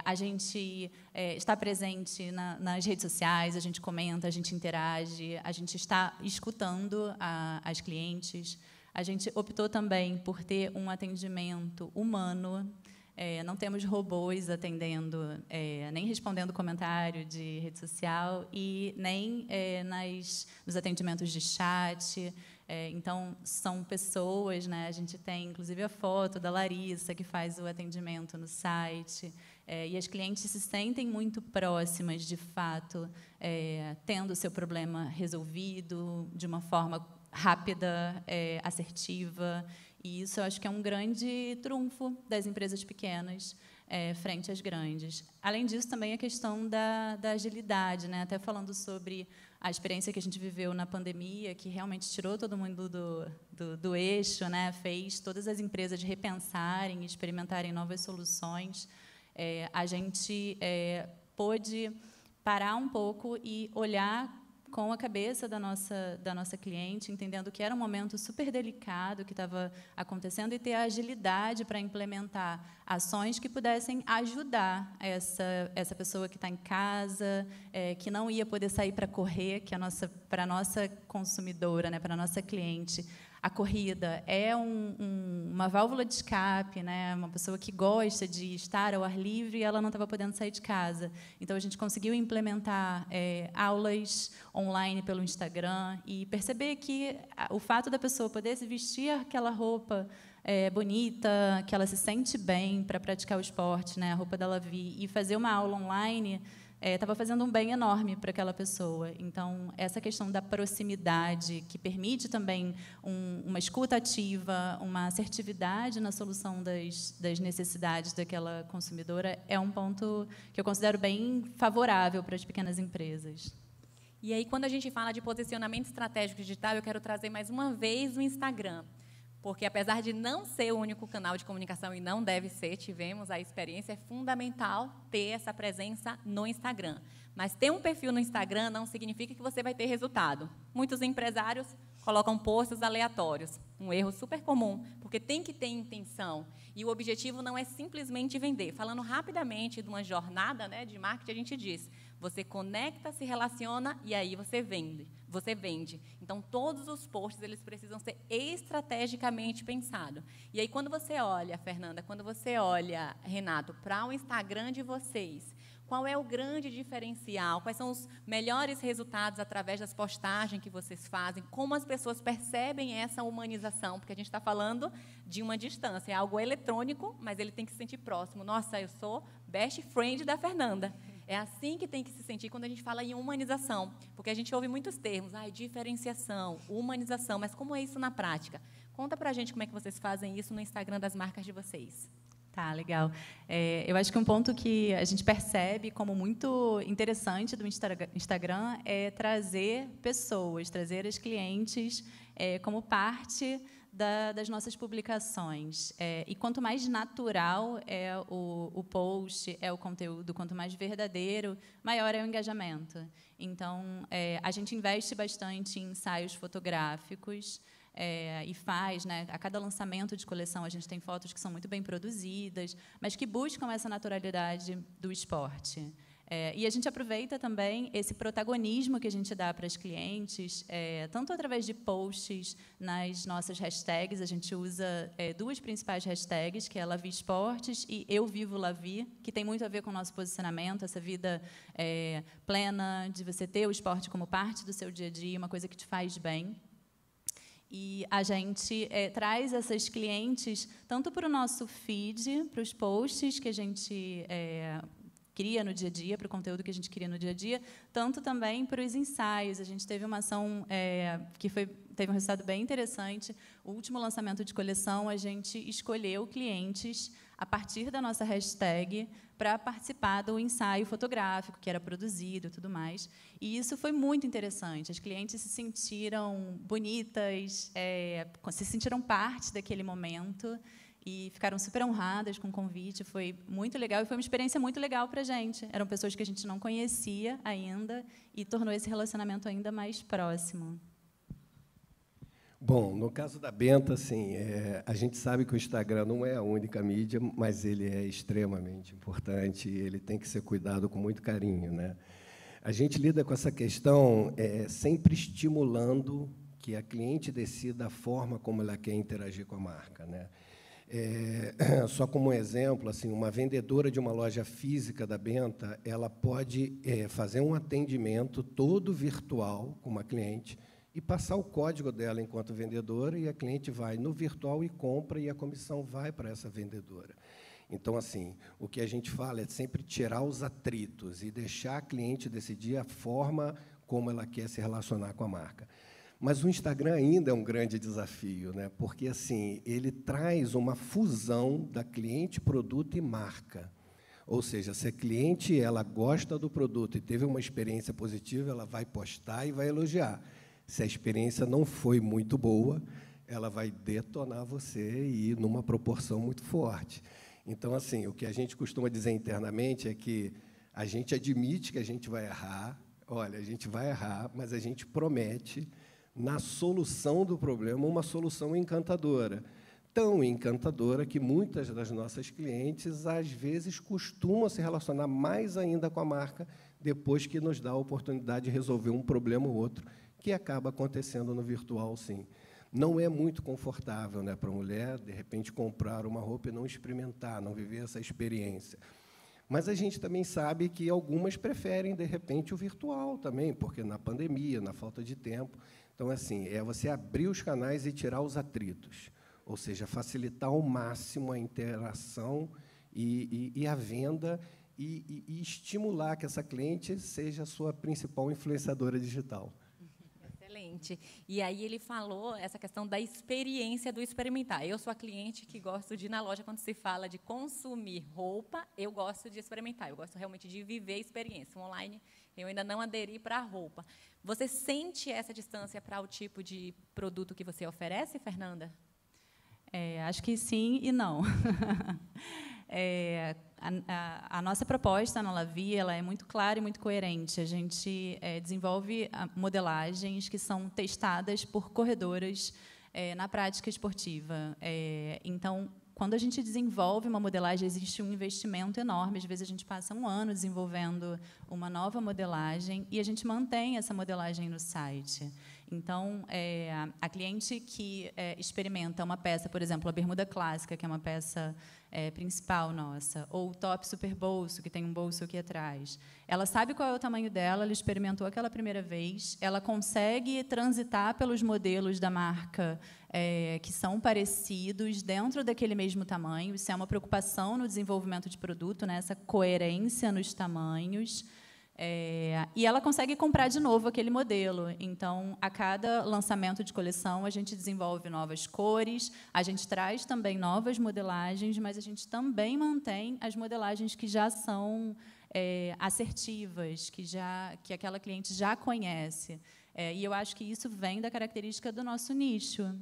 a gente está presente nas redes sociais, a gente comenta, a gente interage, a gente está escutando as clientes. A gente optou também por ter um atendimento humano. Não temos robôs atendendo, nem respondendo comentário de rede social e nem nos atendimentos de chat. Então, são pessoas, né? A gente tem, inclusive, a foto da Larissa, que faz o atendimento no site, e as clientes se sentem muito próximas, de fato, tendo o seu problema resolvido de uma forma rápida, assertiva, E isso eu acho que é um grande trunfo das empresas pequenas frente às grandes. Além disso, também a questão da agilidade, né? Até falando sobre a experiência que a gente viveu na pandemia, que realmente tirou todo mundo do eixo, né? Fez todas as empresas repensarem, experimentarem novas soluções. A gente pôde parar um pouco e olhar com a cabeça da nossa cliente, entendendo que era um momento super delicado que estava acontecendo e ter a agilidade para implementar ações que pudessem ajudar essa pessoa que está em casa, que não ia poder sair para correr, que para a nossa consumidora, né, para a nossa cliente. A corrida é uma válvula de escape, né? Uma pessoa que gosta de estar ao ar livre e ela não estava podendo sair de casa. Então, a gente conseguiu implementar aulas online pelo Instagram e perceber que o fato da pessoa poder se vestir aquela roupa bonita, que ela se sente bem para praticar o esporte, né? A roupa dela vir e fazer uma aula online estava fazendo um bem enorme para aquela pessoa. Então, essa questão da proximidade, que permite também uma escuta ativa, uma assertividade na solução das necessidades daquela consumidora, é um ponto que eu considero bem favorável para as pequenas empresas. E aí, quando a gente fala de posicionamento estratégico digital, eu quero trazer mais uma vez o Instagram. Porque, apesar de não ser o único canal de comunicação, e não deve ser, tivemos a experiência, é fundamental ter essa presença no Instagram. Mas ter um perfil no Instagram não significa que você vai ter resultado. Muitos empresários colocam posts aleatórios, um erro super comum, porque tem que ter intenção. E o objetivo não é simplesmente vender. Falando rapidamente de uma jornada, né, de marketing, a gente diz, você conecta, se relaciona e aí você vende. Então, todos os posts eles precisam ser estrategicamente pensados. E aí, quando você olha, Fernanda, quando você olha, Renato, para o Instagram de vocês, qual é o grande diferencial? Quais são os melhores resultados através das postagens que vocês fazem? Como as pessoas percebem essa humanização? Porque a gente está falando de uma distância, é algo eletrônico, mas ele tem que se sentir próximo. Nossa, eu sou best friend da Fernanda. É assim que tem que se sentir quando a gente fala em humanização, porque a gente ouve muitos termos, diferenciação, humanização, mas como é isso na prática? Conta para a gente como é que vocês fazem isso no Instagram das marcas de vocês. Tá, legal. Eu acho que um ponto que a gente percebe como muito interessante do Instagram é trazer pessoas, trazer as clientes como parte das nossas publicações. E quanto mais natural é o post, é o conteúdo, quanto mais verdadeiro, maior é o engajamento. Então, a gente investe bastante em ensaios fotográficos, e faz, né, a cada lançamento de coleção, a gente tem fotos que são muito bem produzidas, mas que buscam essa naturalidade do esporte. E a gente aproveita também esse protagonismo que a gente dá para as clientes, tanto através de posts nas nossas hashtags, a gente usa duas principais hashtags, que é La Vie Esportes e Eu Vivo La Vie, que tem muito a ver com o nosso posicionamento, essa vida plena, de você ter o esporte como parte do seu dia a dia, uma coisa que te faz bem. E a gente traz essas clientes tanto para o nosso feed, para os posts que a gente cria no dia a dia, para o conteúdo que a gente cria no dia a dia, tanto também para os ensaios. A gente teve uma ação que teve um resultado bem interessante. O último lançamento de coleção, a gente escolheu clientes a partir da nossa hashtag para participar do ensaio fotográfico que era produzido e tudo mais. E isso foi muito interessante. As clientes se sentiram bonitas, se sentiram parte daquele momento e ficaram super honradas com o convite. Foi muito legal e foi uma experiência muito legal para a gente. Eram pessoas que a gente não conhecia ainda e tornou esse relacionamento ainda mais próximo. Bom, no caso da Benta, assim, a gente sabe que o Instagram não é a única mídia, mas ele é extremamente importante e ele tem que ser cuidado com muito carinho, né? A gente lida com essa questão sempre estimulando que a cliente decida a forma como ela quer interagir com a marca, né? Só como um exemplo, assim, uma vendedora de uma loja física da Benta, ela pode fazer um atendimento todo virtual com uma cliente e passar o código dela enquanto vendedora, e a cliente vai no virtual e compra, e a comissão vai para essa vendedora. Então, assim, o que a gente fala é sempre tirar os atritos e deixar a cliente decidir a forma como ela quer se relacionar com a marca. Mas o Instagram ainda é um grande desafio, né? Porque assim, ele traz uma fusão da cliente, produto e marca. Ou seja, se a cliente ela gosta do produto e teve uma experiência positiva, ela vai postar e vai elogiar. Se a experiência não foi muito boa, ela vai detonar você e ir numa proporção muito forte. Então, assim, o que a gente costuma dizer internamente é que a gente admite que a gente vai errar. Olha, a gente vai errar, mas a gente promete, na solução do problema, uma solução encantadora. Tão encantadora que muitas das nossas clientes, às vezes, costumam se relacionar mais ainda com a marca depois que nos dá a oportunidade de resolver um problema ou outro, que acaba acontecendo no virtual, sim. Não é muito confortável, né, para a mulher, de repente, comprar uma roupa e não experimentar, não viver essa experiência. Mas a gente também sabe que algumas preferem, de repente, o virtual também, porque na pandemia, na falta de tempo. Então, assim, é você abrir os canais e tirar os atritos, ou seja, facilitar ao máximo a interação e a venda e estimular que essa cliente seja a sua principal influenciadora digital. Excelente. E aí ele falou essa questão da experiência do experimentar. Eu sou a cliente que gosto de ir na loja, quando se fala de consumir roupa, eu gosto de experimentar, eu gosto realmente de viver a experiência. O online, eu ainda não aderi para a roupa. Você sente essa distância para o tipo de produto que você oferece, Fernanda? Acho que sim e não. A nossa proposta na Lavi ela é muito clara e muito coerente. A gente desenvolve modelagens que são testadas por corredoras na prática esportiva. Então, quando a gente desenvolve uma modelagem, existe um investimento enorme. Às vezes, a gente passa um ano desenvolvendo uma nova modelagem e a gente mantém essa modelagem no site. Então, a cliente que experimenta uma peça, por exemplo, a bermuda clássica, que é uma peça principal nossa, ou o top super bolso, que tem um bolso aqui atrás, ela sabe qual é o tamanho dela, ela experimentou aquela primeira vez, ela consegue transitar pelos modelos da marca que são parecidos dentro daquele mesmo tamanho. Isso é uma preocupação no desenvolvimento de produto, né? Essa coerência nos tamanhos. E ela consegue comprar de novo aquele modelo. Então, a cada lançamento de coleção, a gente desenvolve novas cores, a gente traz também novas modelagens, mas a gente também mantém as modelagens que já são assertivas, que aquela cliente já conhece. E eu acho que isso vem da característica do nosso nicho.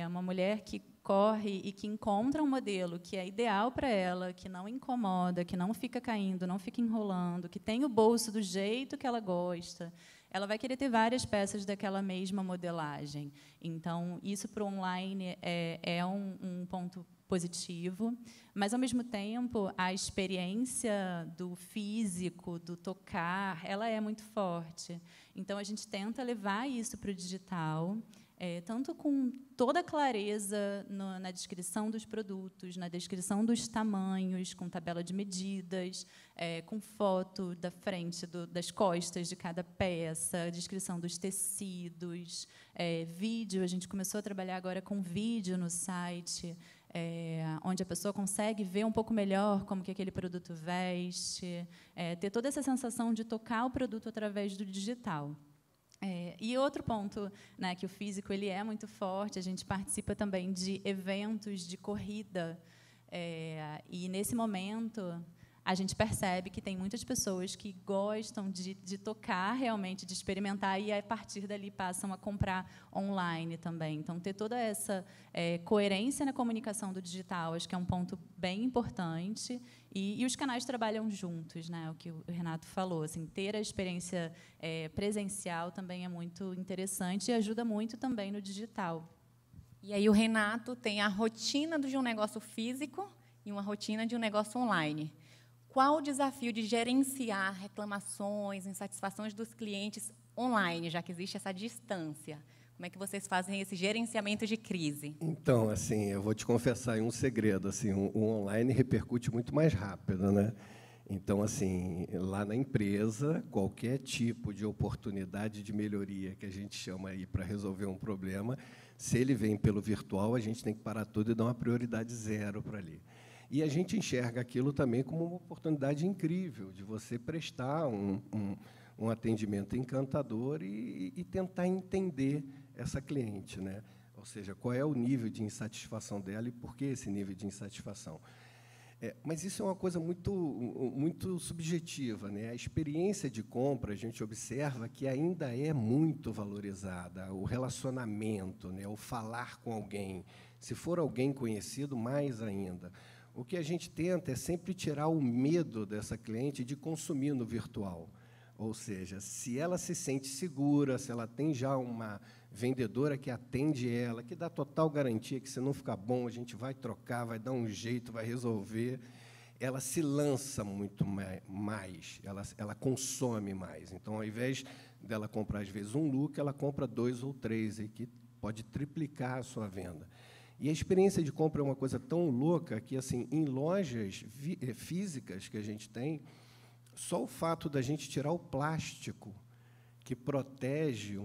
Uma mulher que corre e que encontra um modelo que é ideal para ela, que não incomoda, que não fica caindo, não fica enrolando, que tem o bolso do jeito que ela gosta, ela vai querer ter várias peças daquela mesma modelagem. Então, isso para o online é um ponto positivo, mas, ao mesmo tempo, a experiência do físico, do tocar, ela é muito forte. Então, a gente tenta levar isso para o digital, tanto com toda a clareza na descrição dos produtos, na descrição dos tamanhos, com tabela de medidas, com foto da frente, das costas de cada peça, descrição dos tecidos, vídeo. A gente começou a trabalhar agora com vídeo no site, onde a pessoa consegue ver um pouco melhor como que aquele produto veste, ter toda essa sensação de tocar o produto através do digital. E outro ponto, né, que o físico ele é muito forte, a gente participa também de eventos de corrida, e, nesse momento, a gente percebe que tem muitas pessoas que gostam de tocar realmente, de experimentar, e, a partir dali, passam a comprar online também. Então, ter toda essa coerência na comunicação do digital, acho que é um ponto bem importante. E os canais trabalham juntos, né? O que o Renato falou, assim, ter a experiência presencial também é muito interessante e ajuda muito também no digital. E aí o Renato tem a rotina de um negócio físico e uma rotina de um negócio online. Qual o desafio de gerenciar reclamações, insatisfações dos clientes online, já que existe essa distância? Como é que vocês fazem esse gerenciamento de crise? Então, assim, eu vou te confessar aí um segredo. Assim, o online repercute muito mais rápido, né? Então, assim, lá na empresa, qualquer tipo de oportunidade de melhoria que a gente chama aí para resolver um problema, se ele vem pelo virtual, a gente tem que parar tudo e dar uma prioridade zero para ali. E a gente enxerga aquilo também como uma oportunidade incrível de você prestar um atendimento encantador e tentar entender essa cliente, né? Ou seja, qual é o nível de insatisfação dela e por que esse nível de insatisfação. Mas isso é uma coisa muito subjetiva, né? A experiência de compra, a gente observa que ainda é muito valorizada, o relacionamento, né? O falar com alguém. Se for alguém conhecido, mais ainda. O que a gente tenta é sempre tirar o medo dessa cliente de consumir no virtual. Ou seja, se ela se sente segura, se ela tem já uma vendedora que atende ela, que dá total garantia que, se não ficar bom, a gente vai trocar, vai dar um jeito, vai resolver, ela se lança muito mais, ela consome mais. Então, ao invés dela comprar, às vezes, um look, ela compra 2 ou 3, e que pode triplicar a sua venda. E a experiência de compra é uma coisa tão louca que, assim, em lojas físicas que a gente tem, só o fato da gente tirar o plástico que protege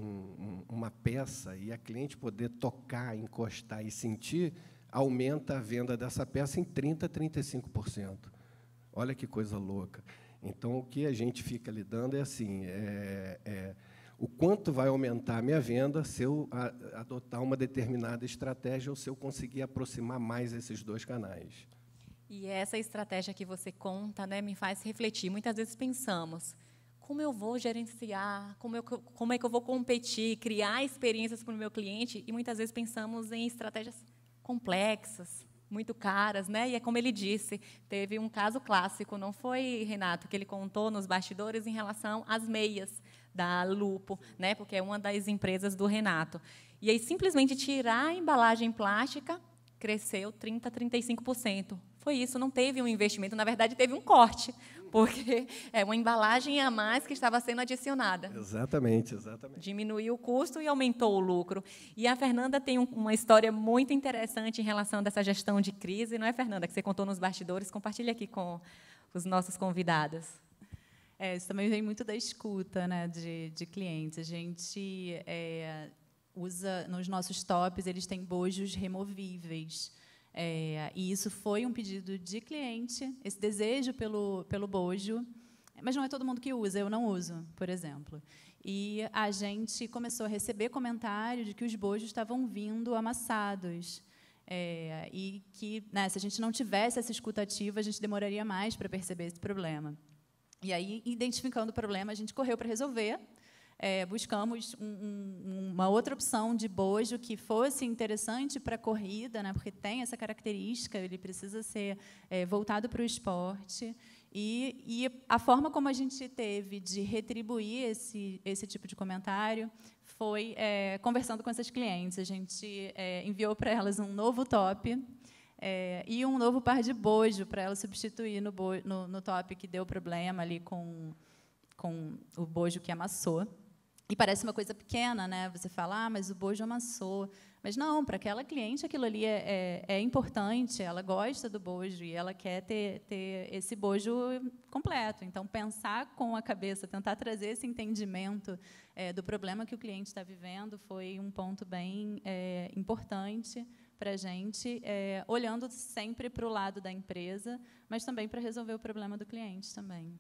uma peça e a cliente poder tocar, encostar e sentir, aumenta a venda dessa peça em 30% a 35%. Olha que coisa louca. Então, o que a gente fica lidando é assim, o quanto vai aumentar a minha venda se eu adotar uma determinada estratégia ou se eu conseguir aproximar mais esses dois canais. E essa estratégia que você conta, né, me faz refletir. Muitas vezes pensamos, como eu vou gerenciar, como é que eu vou competir, criar experiências para o meu cliente, e muitas vezes pensamos em estratégias complexas, muito caras, né? E é como ele disse, teve um caso clássico, não foi, Renato, que ele contou nos bastidores em relação às meias da Lupo, né? Porque é uma das empresas do Renato. E aí, simplesmente tirar a embalagem plástica, cresceu 30% a 35%. Foi isso, não teve um investimento, na verdade, teve um corte, porque é uma embalagem a mais que estava sendo adicionada. Exatamente, exatamente. Diminuiu o custo e aumentou o lucro. E a Fernanda tem uma história muito interessante em relação dessa gestão de crise, não é, Fernanda, que você contou nos bastidores? Compartilha aqui com os nossos convidados. Isso também vem muito da escuta, né, de clientes. A gente usa, nos nossos tops, eles têm bojos removíveis. E isso foi um pedido de cliente, esse desejo pelo bojo, mas não é todo mundo que usa, eu não uso, por exemplo. E a gente começou a receber comentário de que os bojos estavam vindo amassados, e que, né, se a gente não tivesse essa escuta ativa, a gente demoraria mais para perceber esse problema. E aí, identificando o problema, a gente correu para resolver. Buscamos uma outra opção de bojo que fosse interessante para a corrida, né, porque tem essa característica, ele precisa ser voltado para o esporte. E a forma como a gente teve de retribuir esse tipo de comentário foi conversando com essas clientes. A gente enviou para elas um novo top e um novo par de bojo para elas substituir no top que deu problema ali com o bojo que amassou. E parece uma coisa pequena, né? Você fala, mas o bojo amassou. Mas não, para aquela cliente aquilo ali é importante, ela gosta do bojo e ela quer ter esse bojo completo. Então, pensar com a cabeça, tentar trazer esse entendimento do problema que o cliente está vivendo foi um ponto bem importante para a gente, olhando sempre para o lado da empresa, mas também para resolver o problema do cliente também.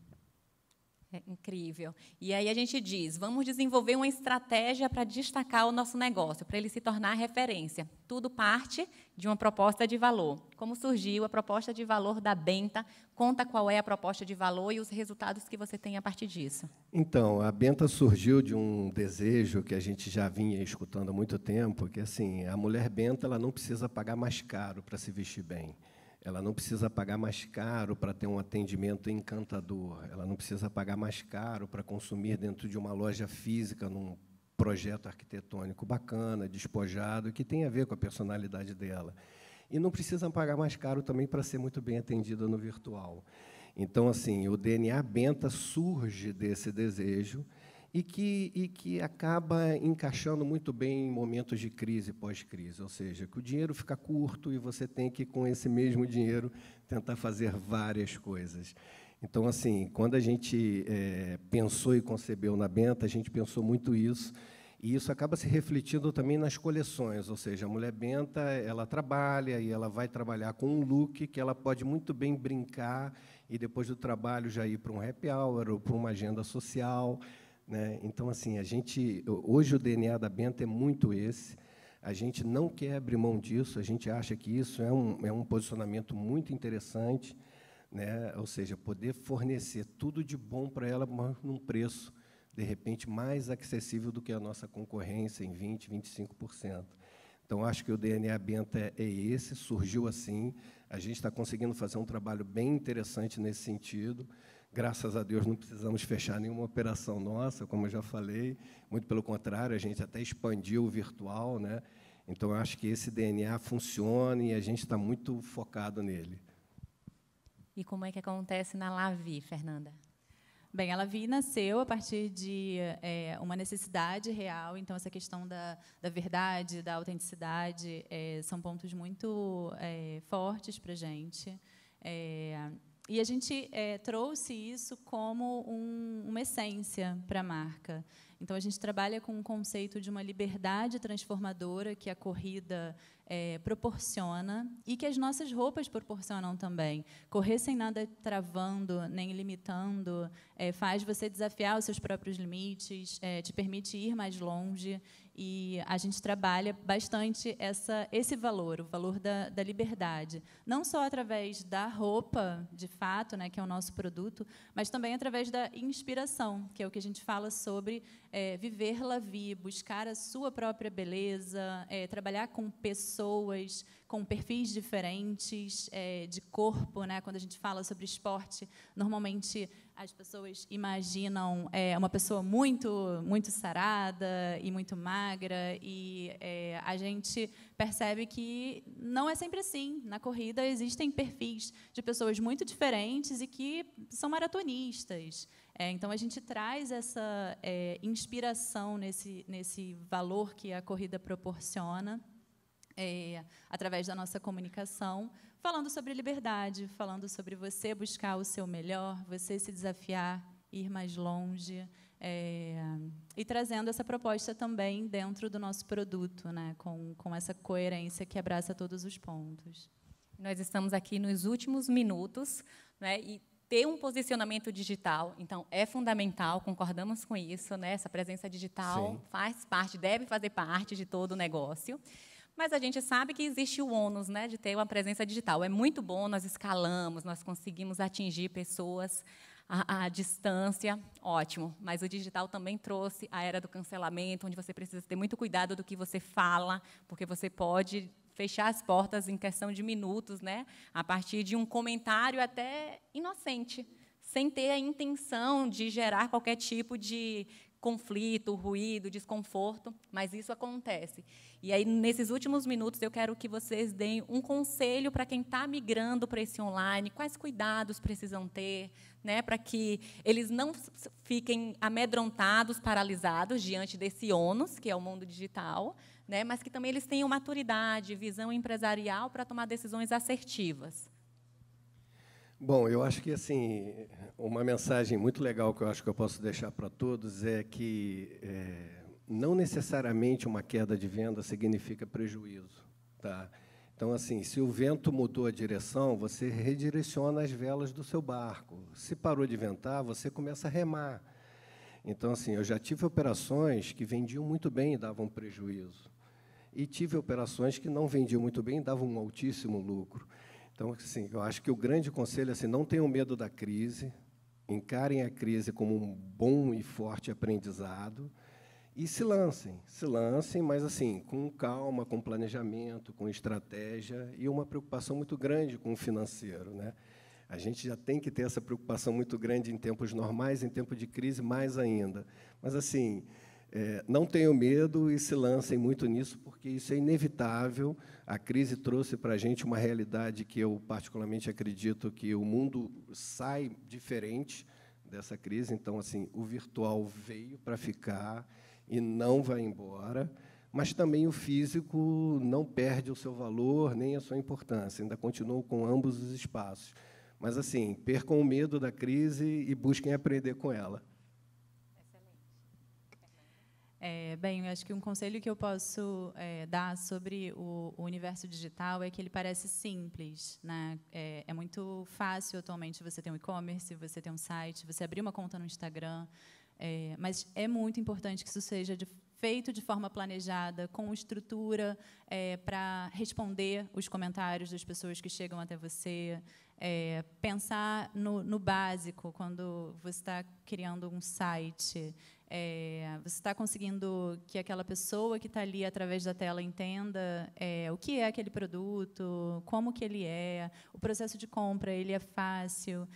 É incrível. E aí a gente diz, vamos desenvolver uma estratégia para destacar o nosso negócio, para ele se tornar referência. Tudo parte de uma proposta de valor. Como surgiu a proposta de valor da Benta? Conta qual é a proposta de valor e os resultados que você tem a partir disso. Então, a Benta surgiu de um desejo que a gente já vinha escutando há muito tempo, que, assim, a mulher Benta ela não precisa pagar mais caro para se vestir bem. Ela não precisa pagar mais caro para ter um atendimento encantador. Ela não precisa pagar mais caro para consumir dentro de uma loja física, num projeto arquitetônico bacana, despojado, que tem a ver com a personalidade dela. E não precisa pagar mais caro também para ser muito bem atendida no virtual. Então, assim, o DNA Benta surge desse desejo e que acaba encaixando muito bem em momentos de crise, pós-crise, ou seja, que o dinheiro fica curto e você tem que, com esse mesmo dinheiro, tentar fazer várias coisas. Então, assim, quando a gente pensou e concebeu na Benta, a gente pensou muito isso, e isso acaba se refletindo também nas coleções, ou seja, a mulher Benta, ela trabalha e ela vai trabalhar com um look que ela pode muito bem brincar e, depois do trabalho, já ir para um happy hour ou para uma agenda social. né? Então, assim, hoje o DNA da Benta é muito esse. A gente não quer abrir mão disso, a gente acha que isso é um posicionamento muito interessante, né? Ou seja, poder fornecer tudo de bom para ela, mas num preço, de repente, mais acessível do que a nossa concorrência, em 20%, 25%. Então, acho que o DNA Benta é esse, surgiu assim. A gente está conseguindo fazer um trabalho bem interessante nesse sentido. Graças a Deus, não precisamos fechar nenhuma operação nossa, como eu já falei. Muito pelo contrário, a gente até expandiu o virtual, né? Então, eu acho que esse DNA funciona e a gente está muito focado nele. E como é que acontece na Lavi, Fernanda? Bem, a Lavi nasceu a partir de uma necessidade real, então essa questão da verdade, da autenticidade, são pontos muito fortes para a gente. E a gente trouxe isso como uma essência para a marca. Então, a gente trabalha com um conceito de uma liberdade transformadora que a corrida proporciona e que as nossas roupas proporcionam também. Correr sem nada travando, nem limitando, faz você desafiar os seus próprios limites, te permite ir mais longe. E a gente trabalha bastante esse valor, o valor da liberdade. Não só através da roupa, de fato, né, que é o nosso produto, mas também através da inspiração, que é o que a gente fala sobre viver la vie, buscar a sua própria beleza, trabalhar com pessoas com perfis diferentes de corpo, né? Quando a gente fala sobre esporte, normalmente as pessoas imaginam uma pessoa muito sarada e muito magra, e a gente percebe que não é sempre assim. Na corrida existem perfis de pessoas muito diferentes e que são maratonistas. Então, a gente traz essa inspiração nesse valor que a corrida proporciona, através da nossa comunicação, falando sobre liberdade, falando sobre você buscar o seu melhor, você se desafiar, ir mais longe, e trazendo essa proposta também dentro do nosso produto, né, com essa coerência que abraça todos os pontos. Nós estamos aqui nos últimos minutos, né, e ter um posicionamento digital, então, é fundamental, concordamos com isso, né, essa presença digital Sim. faz parte, deve fazer parte de todo o negócio. Mas a gente sabe que existe o ônus, né, de ter uma presença digital. É muito bom, nós escalamos, nós conseguimos atingir pessoas à distância, ótimo. Mas o digital também trouxe a era do cancelamento, onde você precisa ter muito cuidado do que você fala, porque você pode fechar as portas em questão de minutos, né, a partir de um comentário até inocente, sem ter a intenção de gerar qualquer tipo de conflito, ruído, desconforto, mas isso acontece. E aí, nesses últimos minutos, eu quero que vocês deem um conselho para quem está migrando para esse online, quais cuidados precisam ter, né, para que eles não fiquem amedrontados, paralisados diante desse ônus, que é o mundo digital, né, mas que também eles tenham maturidade, visão empresarial para tomar decisões assertivas. Bom, eu acho que assim uma mensagem muito legal que eu acho que eu posso deixar para todos é que não necessariamente uma queda de venda significa prejuízo, tá? Então, assim, se o vento mudou a direção, você redireciona as velas do seu barco. Se parou de ventar, você começa a remar. Então, assim, eu já tive operações que vendiam muito bem e davam prejuízo, e tive operações que não vendiam muito bem e davam um altíssimo lucro. Então, assim, eu acho que o grande conselho é assim, não tenham medo da crise, encarem a crise como um bom e forte aprendizado e se lancem, mas assim, com calma, com planejamento, com estratégia e uma preocupação muito grande com o financeiro, né? A gente já tem que ter essa preocupação muito grande em tempos normais, em tempo de crise, mais ainda. Mas, assim, não tenham medo e se lancem muito nisso, porque isso é inevitável. A crise trouxe para a gente uma realidade que eu, particularmente, acredito que o mundo sai diferente dessa crise. Então, assim, o virtual veio para ficar e não vai embora, mas também o físico não perde o seu valor nem a sua importância, ainda continua com ambos os espaços. Mas, assim, percam o medo da crise e busquem aprender com ela. Bem, eu acho que um conselho que eu posso dar sobre o universo digital é que ele parece simples, né? É muito fácil atualmente você ter um e-commerce, você ter um site, você abrir uma conta no Instagram, Mas é muito importante que isso seja feito de forma planejada, com estrutura para responder os comentários das pessoas que chegam até você, pensar no básico, quando você está criando um site, você está conseguindo que aquela pessoa que está ali através da tela entenda o que é aquele produto, como que ele é, o processo de compra ele é fácil,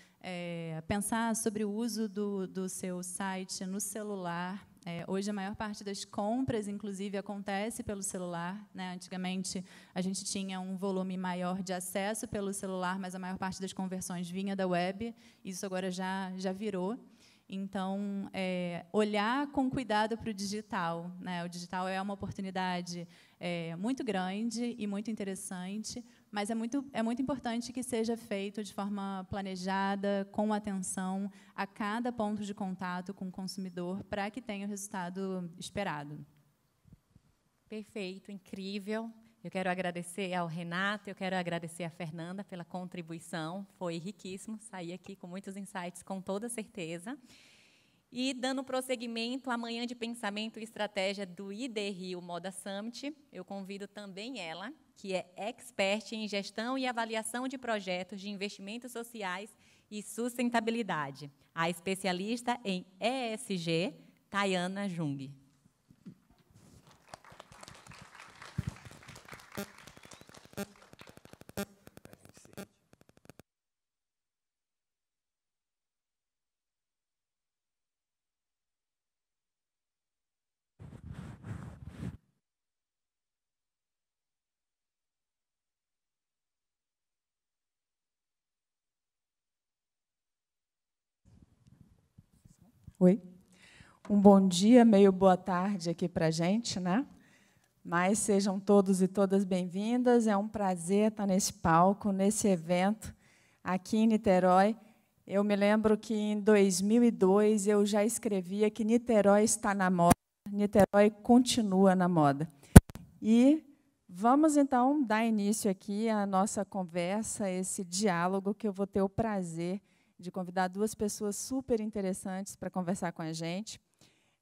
pensar sobre o uso do seu site no celular. Hoje, a maior parte das compras, inclusive, acontece pelo celular, né? Antigamente, a gente tinha um volume maior de acesso pelo celular, mas a maior parte das conversões vinha da web. Isso agora já virou. Então, olhar com cuidado para o digital, né? O digital é uma oportunidade muito grande e muito interessante, mas é muito importante que seja feito de forma planejada, com atenção a cada ponto de contato com o consumidor, para que tenha o resultado esperado. Perfeito, incrível. Eu quero agradecer ao Renato, eu quero agradecer à Fernanda pela contribuição. Foi riquíssimo, saí aqui com muitos insights, com toda certeza. E, dando prosseguimento à manhã de pensamento e estratégia do ID Rio Moda Summit, eu convido também ela, que é expert em gestão e avaliação de projetos de investimentos sociais e sustentabilidade, a especialista em ESG, Tayana Jung. Oi. Um bom dia, meio boa tarde aqui para a gente, né? Mas sejam todos e todas bem-vindas. É um prazer estar nesse palco, nesse evento, aqui em Niterói. Eu me lembro que, em 2002, eu já escrevia que Niterói está na moda, Niterói continua na moda. E vamos, então, dar início aqui à nossa conversa, esse diálogo que eu vou ter o prazer de convidar duas pessoas super interessantes para conversar com a gente.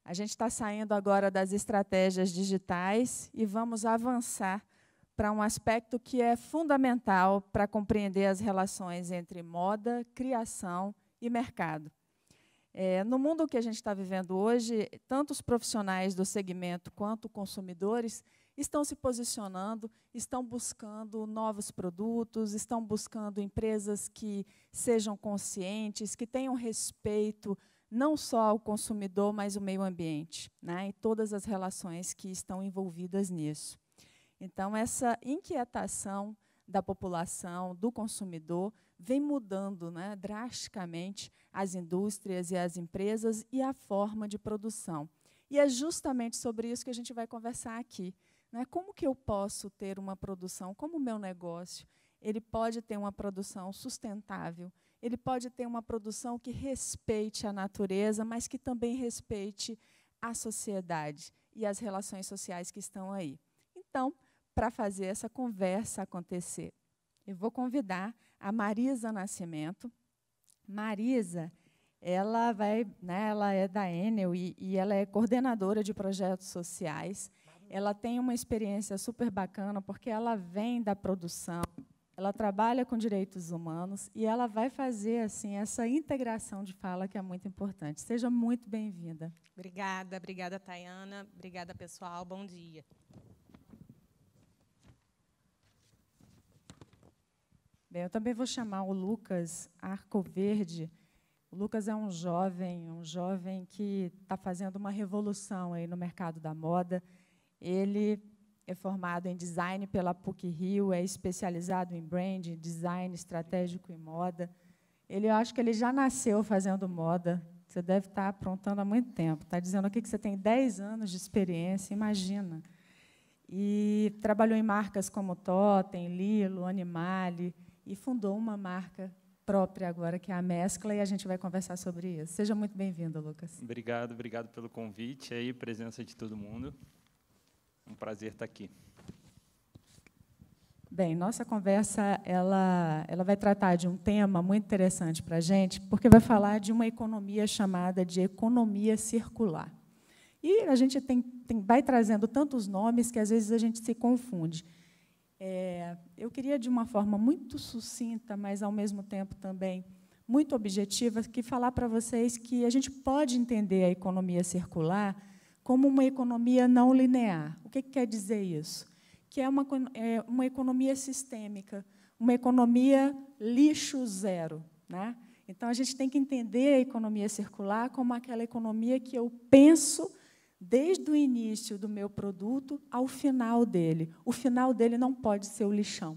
A gente está saindo agora das estratégias digitais e vamos avançar para um aspecto que é fundamental para compreender as relações entre moda, criação e mercado. No mundo que a gente está vivendo hoje, tanto os profissionais do segmento quanto consumidores estão se posicionando, estão buscando novos produtos, estão buscando empresas que sejam conscientes, que tenham respeito não só ao consumidor, mas ao meio ambiente, né? E todas as relações que estão envolvidas nisso. Então, essa inquietação da população, do consumidor, vem mudando, né, drasticamente as indústrias e as empresas e a forma de produção. E é justamente sobre isso que a gente vai conversar aqui. Como que eu posso ter uma produção, como o meu negócio, ele pode ter uma produção sustentável, ele pode ter uma produção que respeite a natureza, mas que também respeite a sociedade e as relações sociais que estão aí. Então, para fazer essa conversa acontecer, eu vou convidar a Marisa Nascimento. Marisa, ela é da Enel e ela é coordenadora de projetos sociais. Ela tem uma experiência super bacana, porque ela vem da produção, ela trabalha com direitos humanos e ela vai fazer assim essa integração de fala que é muito importante. Seja muito bem-vinda. Obrigada, Tayana. Obrigada, pessoal. Bom dia. Bem, eu também vou chamar o Lucas Arcoverde. O Lucas é um jovem que está fazendo uma revolução aí no mercado da moda. Ele é formado em design pela PUC-Rio, é especializado em branding, design estratégico e moda. Eu acho que ele já nasceu fazendo moda. Você deve estar aprontando há muito tempo. Está dizendo aqui que você tem 10 anos de experiência, imagina. E trabalhou em marcas como Totem, Lilo, Animale, e fundou uma marca própria agora, que é a Mescla, e a gente vai conversar sobre isso. Seja muito bem-vindo, Lucas. Obrigado pelo convite e presença de todo mundo. Um prazer estar aqui. Bem, nossa conversa ela vai tratar de um tema muito interessante para a gente, porque vai falar de uma economia chamada de economia circular. E a gente vai trazendo tantos nomes que, às vezes, a gente se confunde. Eu queria, de uma forma muito sucinta, mas, ao mesmo tempo, também muito objetiva, falar para vocês que a gente pode entender a economia circular como uma economia não linear. O que quer dizer isso? Que é uma economia sistêmica, uma economia lixo zero, né? Então, a gente tem que entender a economia circular como aquela economia que eu penso desde o início do meu produto ao final dele. O final dele não pode ser o lixão.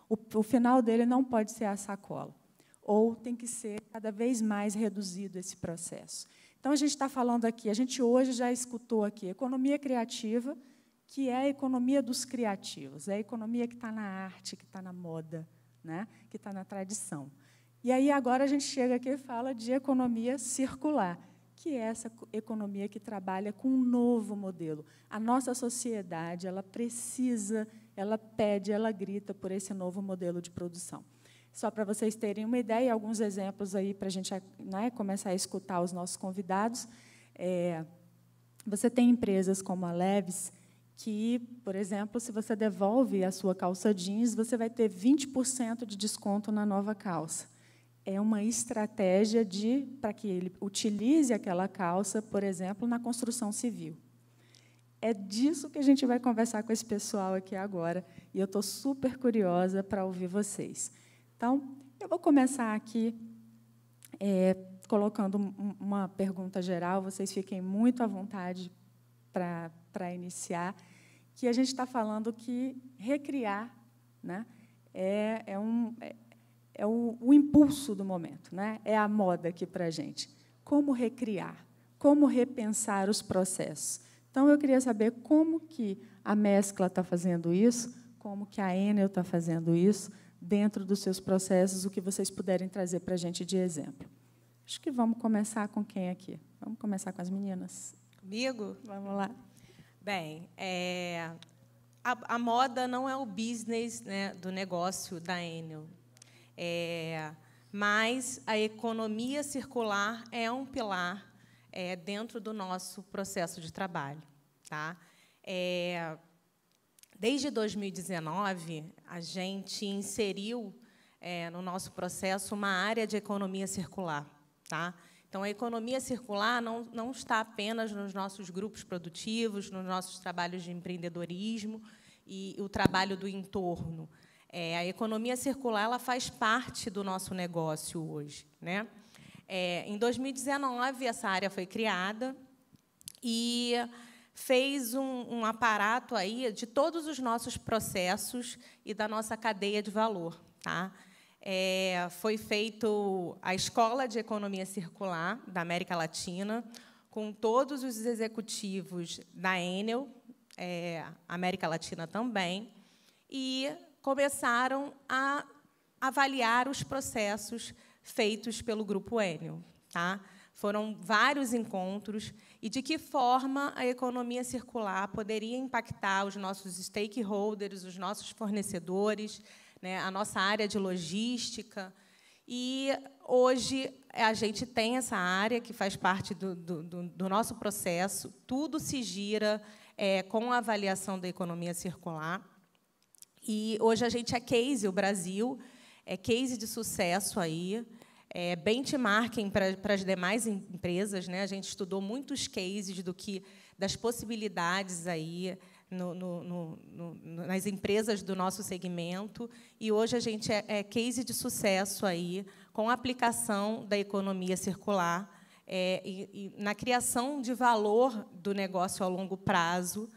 O final dele não pode ser a sacola. Ou tem que ser cada vez mais reduzido esse processo. Então, a gente está falando aqui, a gente hoje já escutou aqui, economia criativa, que é a economia dos criativos, é a economia que está na arte, que está na moda, né? Que está na tradição. E aí, agora, a gente chega aqui e fala de economia circular, que é essa economia que trabalha com um novo modelo. A nossa sociedade, ela precisa, ela pede, ela grita por esse novo modelo de produção. Só para vocês terem uma ideia, alguns exemplos aí para a gente, né, começar a escutar os nossos convidados. Você tem empresas como a Levi's, que, por exemplo, se você devolve a sua calça jeans, você vai ter 20% de desconto na nova calça. É uma estratégia para que ele utilize aquela calça, por exemplo, na construção civil. É disso que a gente vai conversar com esse pessoal aqui agora, e eu estou super curiosa para ouvir vocês. Então, eu vou começar aqui colocando uma pergunta geral, vocês fiquem muito à vontade para iniciar, que a gente está falando que recriar, né, é o impulso do momento, né, é a moda aqui para a gente. Como recriar? Como repensar os processos? Então, eu queria saber como que a Mescla está fazendo isso, como que a Enel está fazendo isso, dentro dos seus processos, o que vocês puderem trazer para a gente de exemplo. Acho que vamos começar com quem aqui? Vamos começar com as meninas. Comigo? Vamos lá. Bem, a moda não é o business, né, do negócio da Enel, mas a economia circular é um pilar dentro do nosso processo de trabalho. Tá? Desde 2019, a gente inseriu no nosso processo uma área de economia circular. Tá? Então, a economia circular não está apenas nos nossos grupos produtivos, nos nossos trabalhos de empreendedorismo e o trabalho do entorno. A economia circular ela faz parte do nosso negócio hoje, né? Em 2019, essa área foi criada e fez um aparato aí de todos os nossos processos e da nossa cadeia de valor. Tá? Foi feito a Escola de Economia Circular da América Latina, com todos os executivos da Enel, América Latina também, e começaram a avaliar os processos feitos pelo Grupo Enel. Tá? Foram vários encontros, e de que forma a economia circular poderia impactar os nossos stakeholders, os nossos fornecedores, né, a nossa área de logística. E, hoje, a gente tem essa área que faz parte do nosso processo, tudo se gira com a avaliação da economia circular. E, hoje, a gente é case, o Brasil é case de sucesso aí, benchmarking para as demais empresas, né? A gente estudou muitos cases das possibilidades aí nas empresas do nosso segmento, e hoje a gente é case de sucesso aí com a aplicação da economia circular e na criação de valor do negócio a longo prazo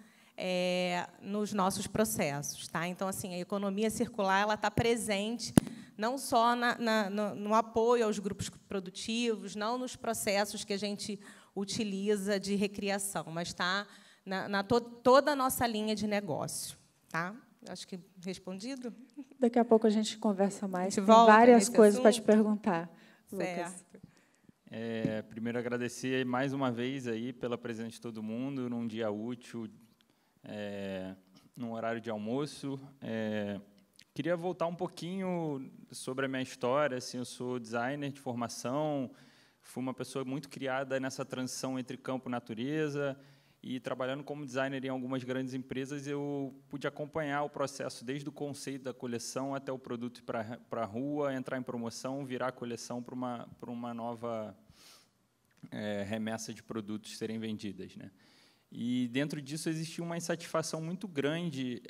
nos nossos processos. Tá? Então, assim, a economia circular ela está presente não só no apoio aos grupos produtivos, não nos processos que a gente utiliza de recriação, mas está toda a nossa linha de negócio. Tá? Acho que respondido. Daqui a pouco a gente conversa mais. Tem volta várias nesse coisas para assunto? te perguntar, Certo. Lucas. Primeiro, agradecer mais uma vez aí pela presença de todo mundo, num dia útil, num horário de almoço, Queria voltar um pouquinho sobre a minha história. Assim, eu sou designer de formação, fui uma pessoa muito criada nessa transição entre campo e natureza, e trabalhando como designer em algumas grandes empresas, eu pude acompanhar o processo desde o conceito da coleção até o produto ir para a rua, entrar em promoção, virar a coleção para uma nova remessa de produtos serem vendidas, né? E dentro disso existia uma insatisfação muito grande,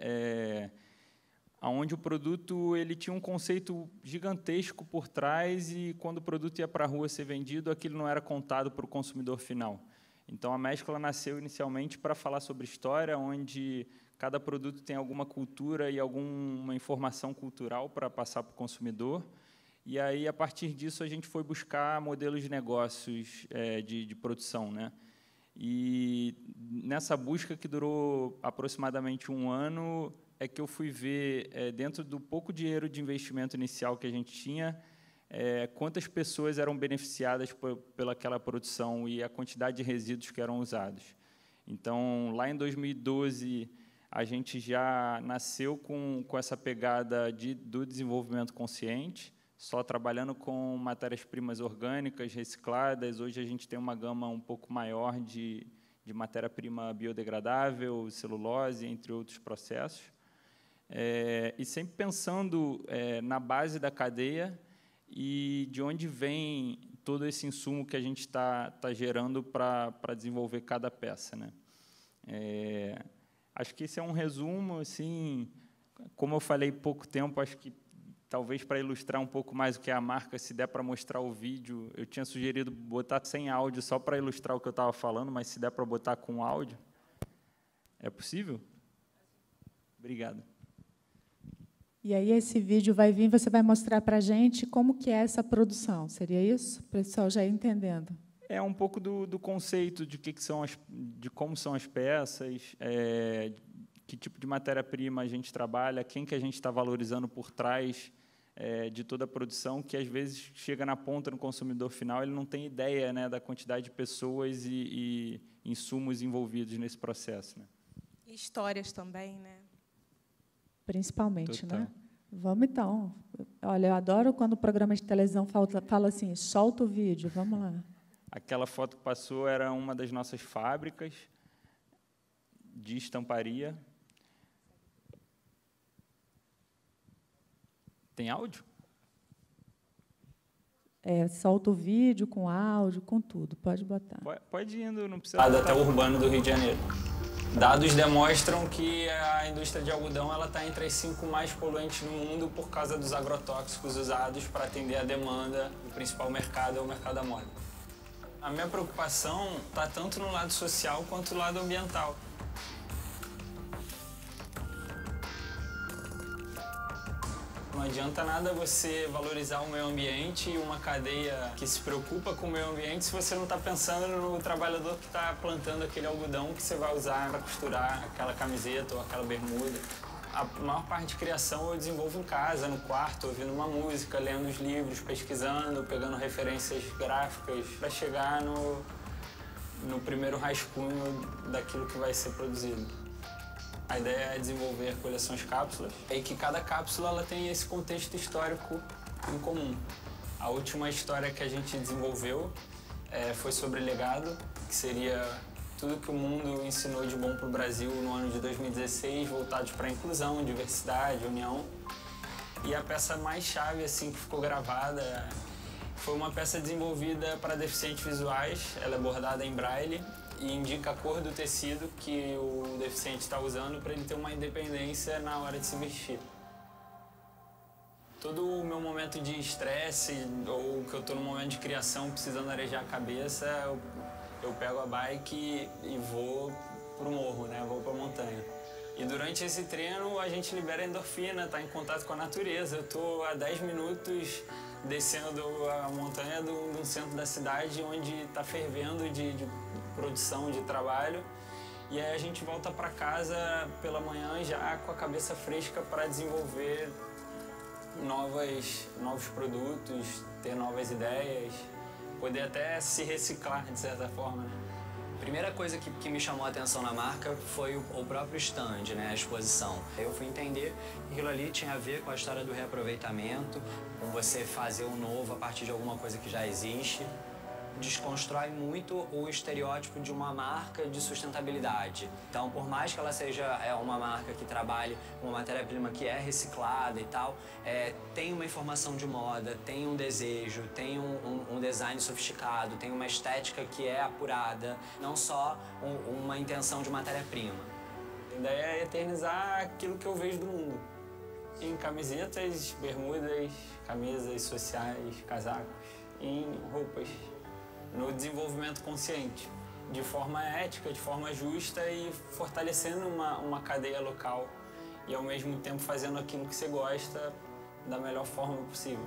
onde o produto ele tinha um conceito gigantesco por trás, e quando o produto ia para a rua ser vendido, aquilo não era contado para o consumidor final. Então, a Mescla nasceu inicialmente para falar sobre história, onde cada produto tem alguma cultura e alguma informação cultural para passar para o consumidor. E aí, a partir disso, a gente foi buscar modelos de negócios de produção, né? E nessa busca, que durou aproximadamente 1 ano, é que eu fui ver, dentro do pouco dinheiro de investimento inicial que a gente tinha, quantas pessoas eram beneficiadas pelaquela produção e a quantidade de resíduos que eram usados. Então, lá em 2012, a gente já nasceu com essa pegada do desenvolvimento consciente, só trabalhando com matérias-primas orgânicas, recicladas. Hoje a gente tem uma gama um pouco maior de matéria-prima biodegradável, celulose, entre outros processos. E sempre pensando na base da cadeia e de onde vem todo esse insumo que a gente está gerando para desenvolver cada peça, né? Acho que esse é um resumo, assim, como eu falei pouco tempo, acho que talvez para ilustrar um pouco mais o que é a marca, se der para mostrar o vídeo, eu tinha sugerido botar sem áudio só para ilustrar o que eu estava falando, mas se der para botar com áudio, é possível? Obrigado. E aí esse vídeo vai vir, você vai mostrar para a gente como que é essa produção, seria isso? Para o pessoal já ir entendendo. É um pouco do conceito de de como são as peças, que tipo de matéria-prima a gente trabalha, quem que a gente está valorizando por trás de toda a produção, que às vezes chega na ponta no consumidor final, ele não tem ideia, né, da quantidade de pessoas e insumos envolvidos nesse processo, né? E histórias também, né? Principalmente, Total. né? Vamos então. Olha, eu adoro quando o programa de televisão fala assim, solta o vídeo, vamos lá. Aquela foto que passou era uma das nossas fábricas de estamparia. Tem áudio? Solta o vídeo com áudio, com tudo, pode botar. Pode ir indo, não precisa... Até urbano do Rio de Janeiro. Dados demonstram que a indústria de algodão está entre as 5 mais poluentes no mundo por causa dos agrotóxicos usados para atender a demanda. O principal mercado é o mercado da moda. A minha preocupação está tanto no lado social quanto no lado ambiental. Não adianta nada você valorizar o meio ambiente e uma cadeia que se preocupa com o meio ambiente se você não está pensando no trabalhador que está plantando aquele algodão que você vai usar para costurar aquela camiseta ou aquela bermuda. A maior parte de criação eu desenvolvo em casa, no quarto, ouvindo uma música, lendo os livros, pesquisando, pegando referências gráficas para chegar no primeiro rascunho daquilo que vai ser produzido. A ideia é desenvolver coleções cápsulas e que cada cápsula ela tem esse contexto histórico em comum. A última história que a gente desenvolveu foi sobre legado, que seria tudo que o mundo ensinou de bom para o Brasil no ano de 2016, voltados para a inclusão, diversidade, união. E a peça mais chave assim, que ficou gravada foi uma peça desenvolvida para deficientes visuais. Ela é bordada em braille e indica a cor do tecido que o deficiente está usando para ele ter uma independência na hora de se vestir. Todo o meu momento de estresse ou que eu estou no momento de criação precisando arejar a cabeça, eu pego a bike e vou pro morro, né? Vou pra montanha. E durante esse treino a gente libera endorfina, tá em contato com a natureza. Eu tô há 10 minutos descendo a montanha do centro da cidade, onde está fervendo de produção, de trabalho. E aí a gente volta para casa pela manhã já com a cabeça fresca para desenvolver novos produtos, ter novas ideias, poder até se reciclar de certa forma, né? primeira coisa que me chamou a atenção na marca foi o próprio stand, né, a exposição. Eu fui entender que aquilo ali tinha a ver com a história do reaproveitamento, com você fazer o novo a partir de alguma coisa que já existe. Desconstrói muito o estereótipo de uma marca de sustentabilidade. Então, por mais que ela seja uma marca que trabalhe com uma matéria-prima que é reciclada e tal, tem uma informação de moda, tem um desejo, tem um design sofisticado, tem uma estética que é apurada, não só uma intenção de matéria-prima. A ideia é eternizar aquilo que eu vejo do mundo. Em camisetas, bermudas, camisas sociais, casacos, em roupas. No desenvolvimento consciente, de forma ética, de forma justa e fortalecendo uma cadeia local e, ao mesmo tempo, fazendo aquilo que você gosta da melhor forma possível.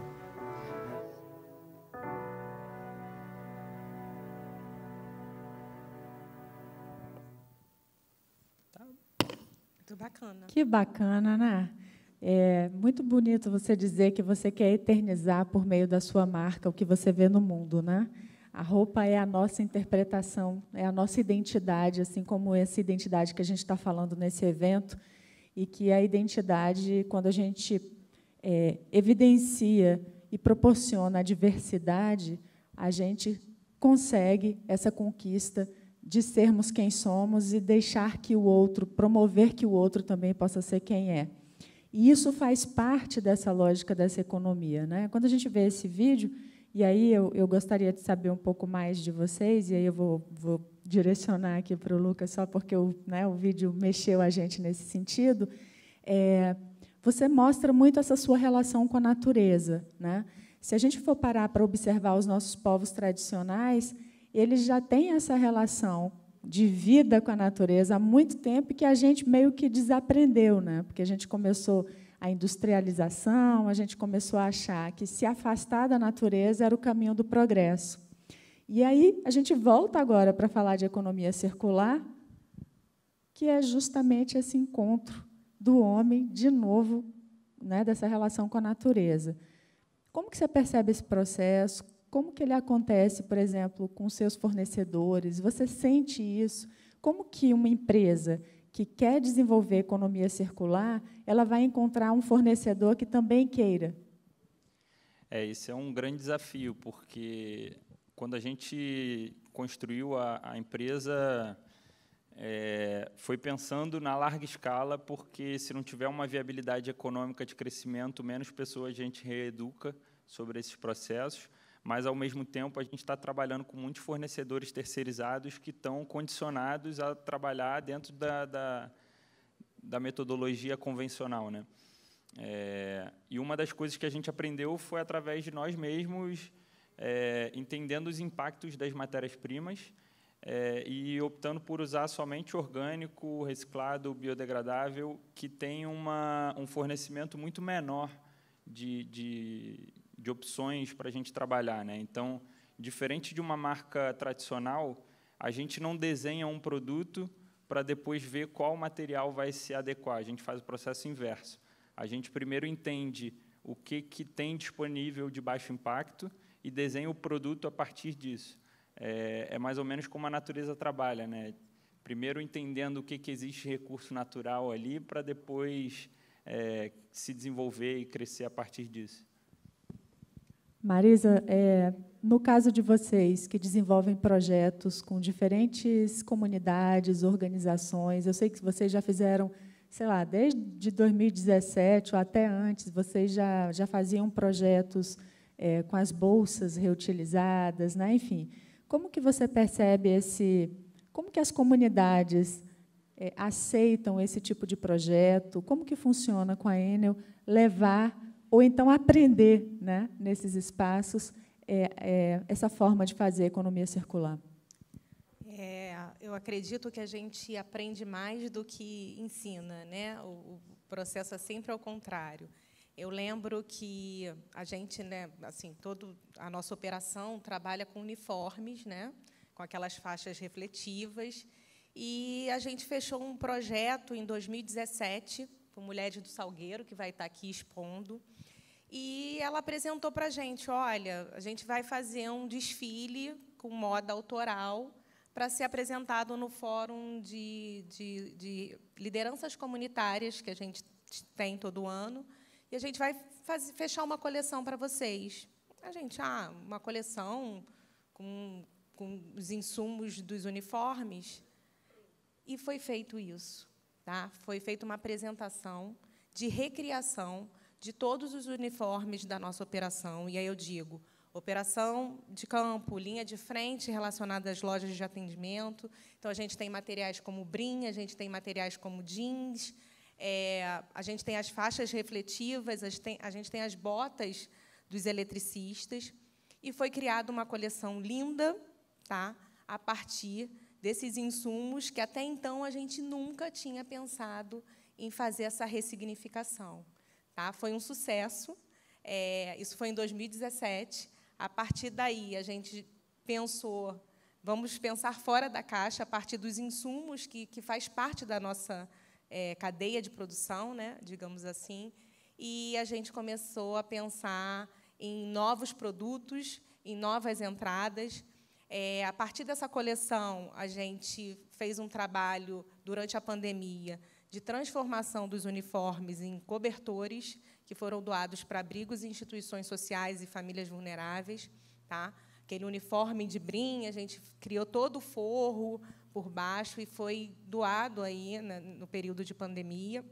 Muito bacana. Que bacana, né? É muito bonito você dizer que você quer eternizar por meio da sua marca o que você vê no mundo, né? A roupa é a nossa interpretação, é a nossa identidade, assim como essa identidade que a gente está falando nesse evento, e que a identidade, quando a gente evidencia e proporciona a diversidade, a gente consegue essa conquista de sermos quem somos e deixar que o outro, promover que o outro também possa ser quem é. E isso faz parte dessa lógica dessa economia, né? Quando a gente vê esse vídeo, e aí eu gostaria de saber um pouco mais de vocês, e aí eu vou direcionar aqui para o Lucas, só porque o vídeo mexeu a gente nesse sentido. Você mostra muito essa sua relação com a natureza, né? Se a gente for parar para observar os nossos povos tradicionais, eles já têm essa relação de vida com a natureza há muito tempo que a gente meio que desaprendeu, né? Porque a gente começou a industrialização, a gente começou a achar que se afastar da natureza era o caminho do progresso. E aí a gente volta agora para falar de economia circular, que é justamente esse encontro do homem, de novo, né, dessa relação com a natureza. Como que você percebe esse processo? Como que ele acontece, por exemplo, com seus fornecedores? Você sente isso? Como que uma empresa que quer desenvolver economia circular, ela vai encontrar um fornecedor que também queira? Isso é um grande desafio, porque quando a gente construiu a empresa, foi pensando na larga escala, porque se não tiver uma viabilidade econômica de crescimento, menos pessoas a gente reeduca sobre esses processos, mas, ao mesmo tempo, a gente está trabalhando com muitos fornecedores terceirizados que estão condicionados a trabalhar dentro da metodologia convencional, né? E uma das coisas que a gente aprendeu foi através de nós mesmos, entendendo os impactos das matérias-primas e optando por usar somente orgânico, reciclado, biodegradável, que tem um fornecimento muito menor de opções para a gente trabalhar, né? Então, diferente de uma marca tradicional, a gente não desenha um produto para depois ver qual material vai se adequar. A gente faz o processo inverso. A gente primeiro entende o que tem disponível de baixo impacto e desenha o produto a partir disso. É mais ou menos como a natureza trabalha, né? Primeiro entendendo o que existe recurso natural ali, para depois se desenvolver e crescer a partir disso. Marisa, no caso de vocês que desenvolvem projetos com diferentes comunidades, organizações, eu sei que vocês já fizeram, sei lá, desde 2017 ou até antes, vocês já faziam projetos com as bolsas reutilizadas, né? Enfim, como que você percebe como que as comunidades aceitam esse tipo de projeto? Como que funciona com a Enel levar ou então aprender, né, nesses espaços, essa forma de fazer economia circular? Eu acredito que a gente aprende mais do que ensina, né? O processo é sempre ao contrário. Eu lembro que a gente, né, assim, a nossa operação trabalha com uniformes, né, com aquelas faixas refletivas, e a gente fechou um projeto em 2017 com Mulheres do Salgueiro, que vai estar aqui expondo. E ela apresentou para a gente, olha, a gente vai fazer um desfile com moda autoral para ser apresentado no Fórum de Lideranças Comunitárias, que a gente tem todo ano, e a gente vai fechar uma coleção para vocês. A gente, uma coleção com os insumos dos uniformes, e foi feito isso. Tá? Foi feita uma apresentação de recriação de todos os uniformes da nossa operação, e aí eu digo, operação de campo, linha de frente relacionada às lojas de atendimento. Então, a gente tem materiais como brim, a gente tem materiais como jeans, a gente tem as faixas refletivas, a gente tem as botas dos eletricistas, e foi criada uma coleção linda, tá? A partir desses insumos que, até então, a gente nunca tinha pensado em fazer essa ressignificação. Tá? Foi um sucesso, isso foi em 2017. A partir daí, a gente pensou, vamos pensar fora da caixa, a partir dos insumos que faz parte da nossa cadeia de produção, né, digamos assim, e a gente começou a pensar em novos produtos, em novas entradas. A partir dessa coleção, a gente fez um trabalho, durante a pandemia, de transformação dos uniformes em cobertores, que foram doados para abrigos e instituições sociais e famílias vulneráveis. Tá? Aquele uniforme de brim, a gente criou todo o forro por baixo e foi doado aí no período de pandemia.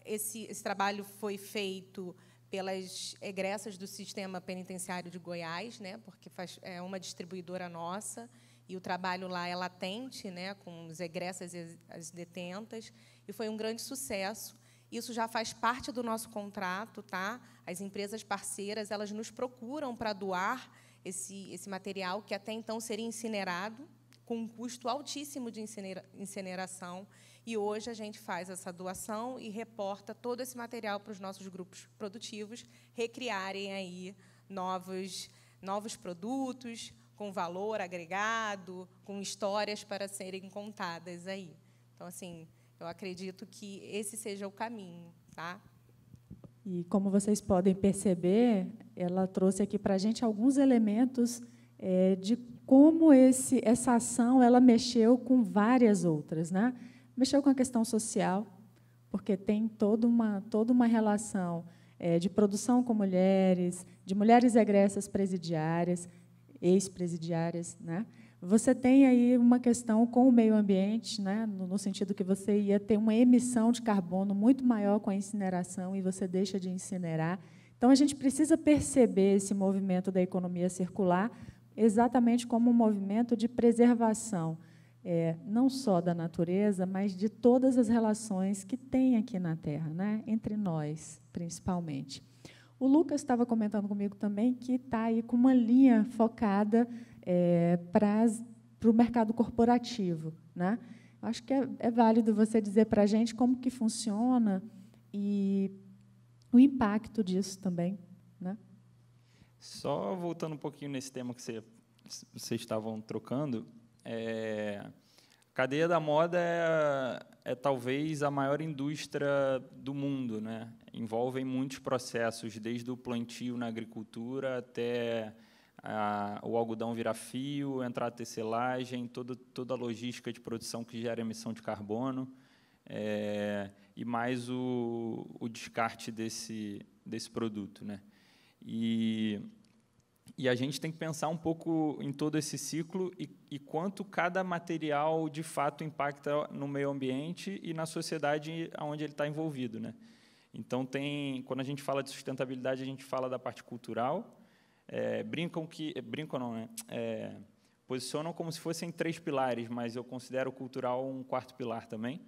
Esse trabalho foi feito pelas egressas do Sistema Penitenciário de Goiás, né, porque é uma distribuidora nossa, e o trabalho lá é latente, né, com as egressas e as detentas, e foi um grande sucesso. Isso já faz parte do nosso contrato, tá? As empresas parceiras, elas nos procuram para doar esse material, que até então seria incinerado, com um custo altíssimo de incineração, e hoje a gente faz essa doação e reporta todo esse material para os nossos grupos produtivos recriarem aí novos produtos com valor agregado, com histórias para serem contadas aí. Então, assim, eu acredito que esse seja o caminho, tá? E, como vocês podem perceber, ela trouxe aqui para a gente alguns elementos de como essa ação ela mexeu com várias outras, né? Mexeu com a questão social, porque tem toda uma relação de produção com mulheres, de mulheres egressas presidiárias, ex-presidiárias, né? Você tem aí uma questão com o meio ambiente, né, no sentido que você ia ter uma emissão de carbono muito maior com a incineração e você deixa de incinerar. Então, a gente precisa perceber esse movimento da economia circular exatamente como um movimento de preservação, não só da natureza, mas de todas as relações que tem aqui na Terra, né, entre nós, principalmente. O Lucas estava comentando comigo também que está aí com uma linha focada para o mercado corporativo, né? Acho que é válido você dizer para a gente como que funciona e o impacto disso também, né? Só voltando um pouquinho nesse tema que vocês estavam trocando, a cadeia da moda é talvez a maior indústria do mundo, né? Envolvem muitos processos, desde o plantio na agricultura até o algodão virar fio, entrar a tecelagem, toda a logística de produção que gera emissão de carbono, e mais o descarte desse produto, né? E a gente tem que pensar um pouco em todo esse ciclo e quanto cada material, de fato, impacta no meio ambiente e na sociedade onde ele está envolvido, né? Então, quando a gente fala de sustentabilidade, a gente fala da parte cultural. Posicionam como se fossem 3 pilares, mas eu considero o cultural um 4º pilar também.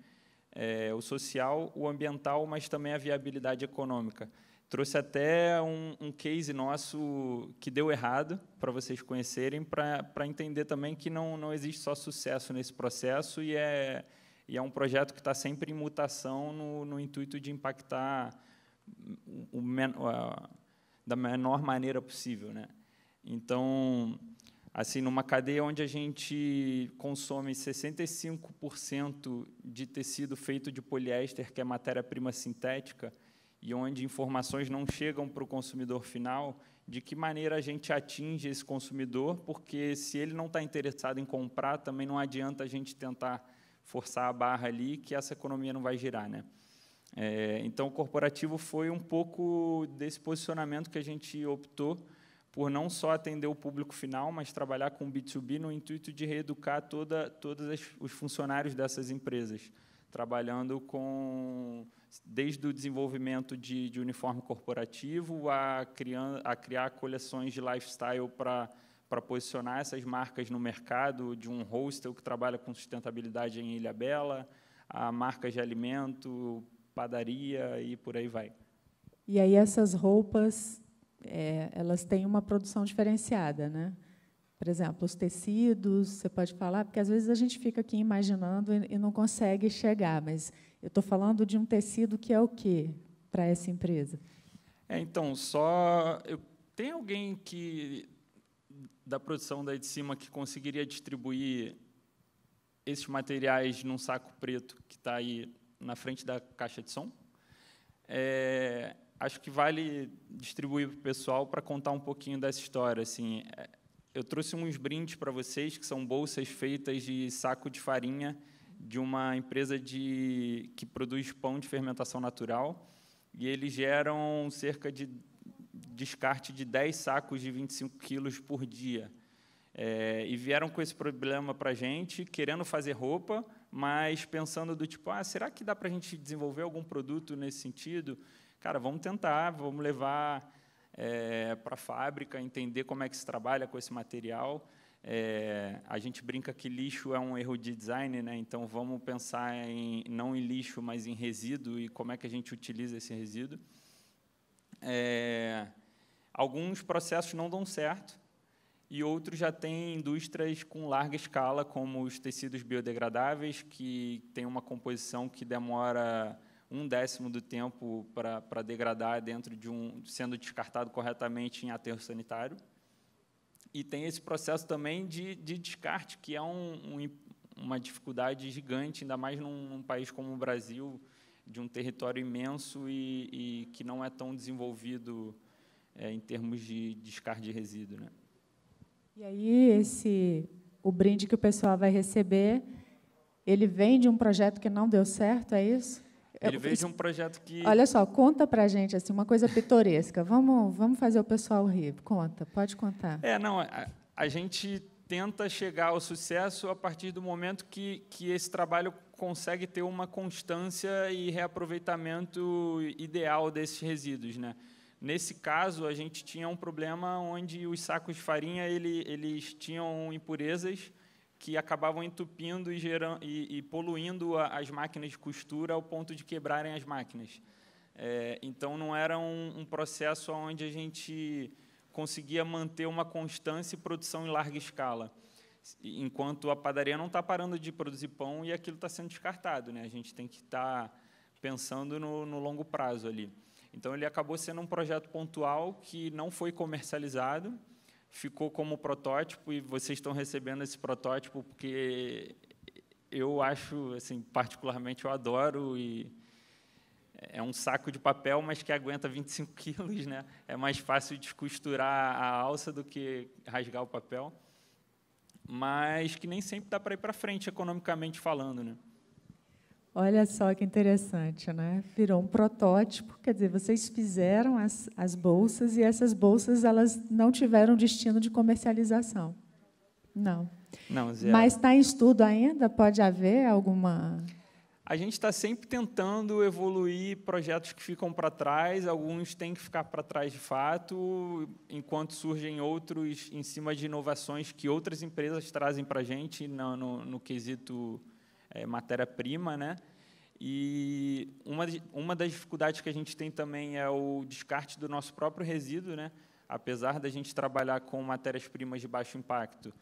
O social, o ambiental, mas também a viabilidade econômica. Trouxe até um case nosso que deu errado, para vocês conhecerem, para entender também que não existe só sucesso nesse processo e é um projeto que está sempre em mutação no intuito de impactar da menor maneira possível, né? Então, assim, numa cadeia onde a gente consome 65% de tecido feito de poliéster, que é matéria-prima sintética, e onde informações não chegam para o consumidor final, de que maneira a gente atinge esse consumidor, porque se ele não está interessado em comprar, também não adianta a gente tentar forçar a barra ali, que essa economia não vai girar, né? Então, o corporativo foi um pouco desse posicionamento que a gente optou por não só atender o público final, mas trabalhar com B2B no intuito de reeducar todos os funcionários dessas empresas, trabalhando desde o desenvolvimento de uniforme corporativo a criar coleções de lifestyle para posicionar essas marcas no mercado, de um hostel que trabalha com sustentabilidade em Ilhabela, a marcas de alimento, padaria e por aí vai. E aí essas roupas, elas têm uma produção diferenciada, né? Por exemplo, os tecidos, você pode falar, porque às vezes a gente fica aqui imaginando e não consegue chegar, mas eu estou falando de um tecido que é o quê para essa empresa? Então, tem alguém da produção daí de cima que conseguiria distribuir esses materiais num saco preto que está aí na frente da caixa de som? Acho que vale distribuir para o pessoal para contar um pouquinho dessa história. Assim, eu trouxe uns brindes para vocês, que são bolsas feitas de saco de farinha de uma empresa que produz pão de fermentação natural, e eles geram cerca de descarte de 10 sacos de 25 quilos por dia. E vieram com esse problema para a gente, querendo fazer roupa, mas pensando do tipo, será que dá para a gente desenvolver algum produto nesse sentido? Cara, vamos tentar, vamos levar para a fábrica, entender como é que se trabalha com esse material. A gente brinca que lixo é um erro de design, né? Então vamos pensar não em lixo, mas em resíduo e como é que a gente utiliza esse resíduo. Alguns processos não dão certo e outros já têm indústrias com larga escala, como os tecidos biodegradáveis, que têm uma composição que demora 1/10 do tempo para degradar dentro sendo descartado corretamente em aterro sanitário. E tem esse processo também de descarte, que é uma dificuldade gigante, ainda mais num país como o Brasil, de um território imenso e que não é tão desenvolvido em termos de descarte de resíduo, né? E aí, o brinde que o pessoal vai receber, ele vem de um projeto que não deu certo, é isso? Ele veio de um projeto que... Olha só, conta para a gente assim, uma coisa pitoresca. Vamos fazer o pessoal rir. Conta, pode contar. A gente tenta chegar ao sucesso a partir do momento que esse trabalho consegue ter uma constância e reaproveitamento ideal desses resíduos, né? Nesse caso, a gente tinha um problema onde os sacos de farinha eles tinham impurezas que acabavam entupindo e poluindo as máquinas de costura ao ponto de quebrarem as máquinas. Então, não era um processo onde a gente conseguia manter uma constância e produção em larga escala, enquanto a padaria não está parando de produzir pão e aquilo está sendo descartado, né? A gente tem que estar pensando no longo prazo ali. Então, ele acabou sendo um projeto pontual que não foi comercializado, ficou como protótipo, e vocês estão recebendo esse protótipo porque eu acho, assim, particularmente, eu adoro, e é um saco de papel, mas que aguenta 25 quilos, né? É mais fácil descosturar a alça do que rasgar o papel, mas que nem sempre dá para ir para frente, economicamente falando, né? Olha só que interessante, né? Virou um protótipo, quer dizer, vocês fizeram as bolsas e essas bolsas elas não tiveram destino de comercialização. Não. Não, zero. Mas está em estudo ainda? Pode haver alguma... A gente está sempre tentando evoluir projetos que ficam para trás, alguns têm que ficar para trás de fato, enquanto surgem outros em cima de inovações que outras empresas trazem para a gente no quesito matéria-prima, né? E uma das dificuldades que a gente tem também é o descarte do nosso próprio resíduo, né? Apesar da gente trabalhar com matérias-primas de baixo impacto,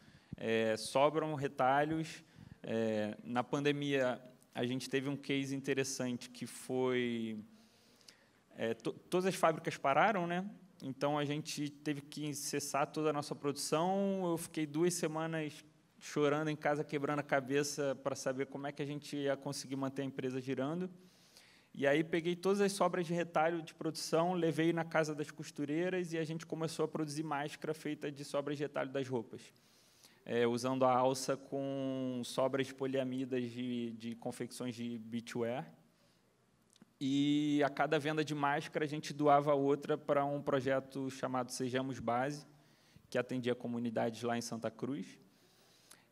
sobram retalhos. Na pandemia, a gente teve um case interessante que foi... todas as fábricas pararam, né? Então, a gente teve que cessar toda a nossa produção. Eu fiquei 2 semanas chorando em casa, quebrando a cabeça para saber como é que a gente ia conseguir manter a empresa girando. E aí peguei todas as sobras de retalho de produção, levei na casa das costureiras e a gente começou a produzir máscara feita de sobras de retalho das roupas, usando a alça com sobras de poliamidas de confecções de beachwear. E a cada venda de máscara a gente doava outra para um projeto chamado Sejamos Base, que atendia comunidades lá em Santa Cruz.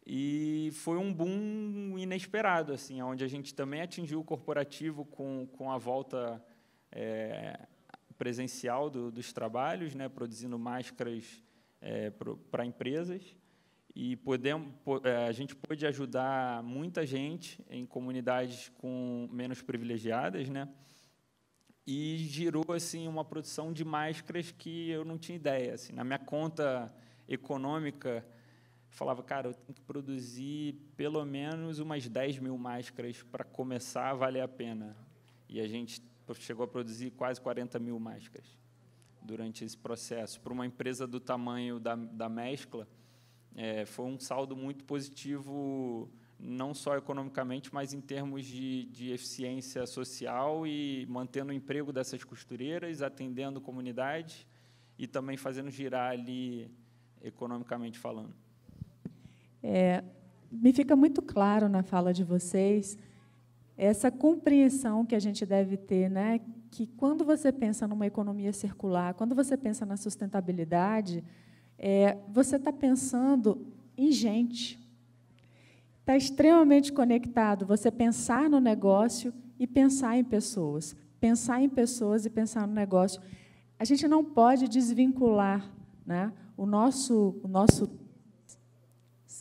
E foi um boom inesperado, assim, onde a gente também atingiu o corporativo com a volta presencial dos trabalhos, né, produzindo máscaras para empresas. E a gente pôde ajudar muita gente em comunidades menos privilegiadas, né, e girou assim, uma produção de máscaras que eu não tinha ideia. Assim, na minha conta econômica, falava, cara, eu tenho que produzir pelo menos umas 10 mil máscaras para começar a valer a pena. E a gente chegou a produzir quase 40 mil máscaras durante esse processo. Para uma empresa do tamanho da Mescla, foi um saldo muito positivo, não só economicamente, mas em termos de eficiência social e mantendo o emprego dessas costureiras, atendendo comunidades e também fazendo girar ali, economicamente falando. Me fica muito claro na fala de vocês essa compreensão que a gente deve ter, né, que quando você pensa numa economia circular, quando você pensa na sustentabilidade, você está pensando em gente. Está extremamente conectado você pensar no negócio e pensar em pessoas. Pensar em pessoas e pensar no negócio. A gente não pode desvincular, né, o nosso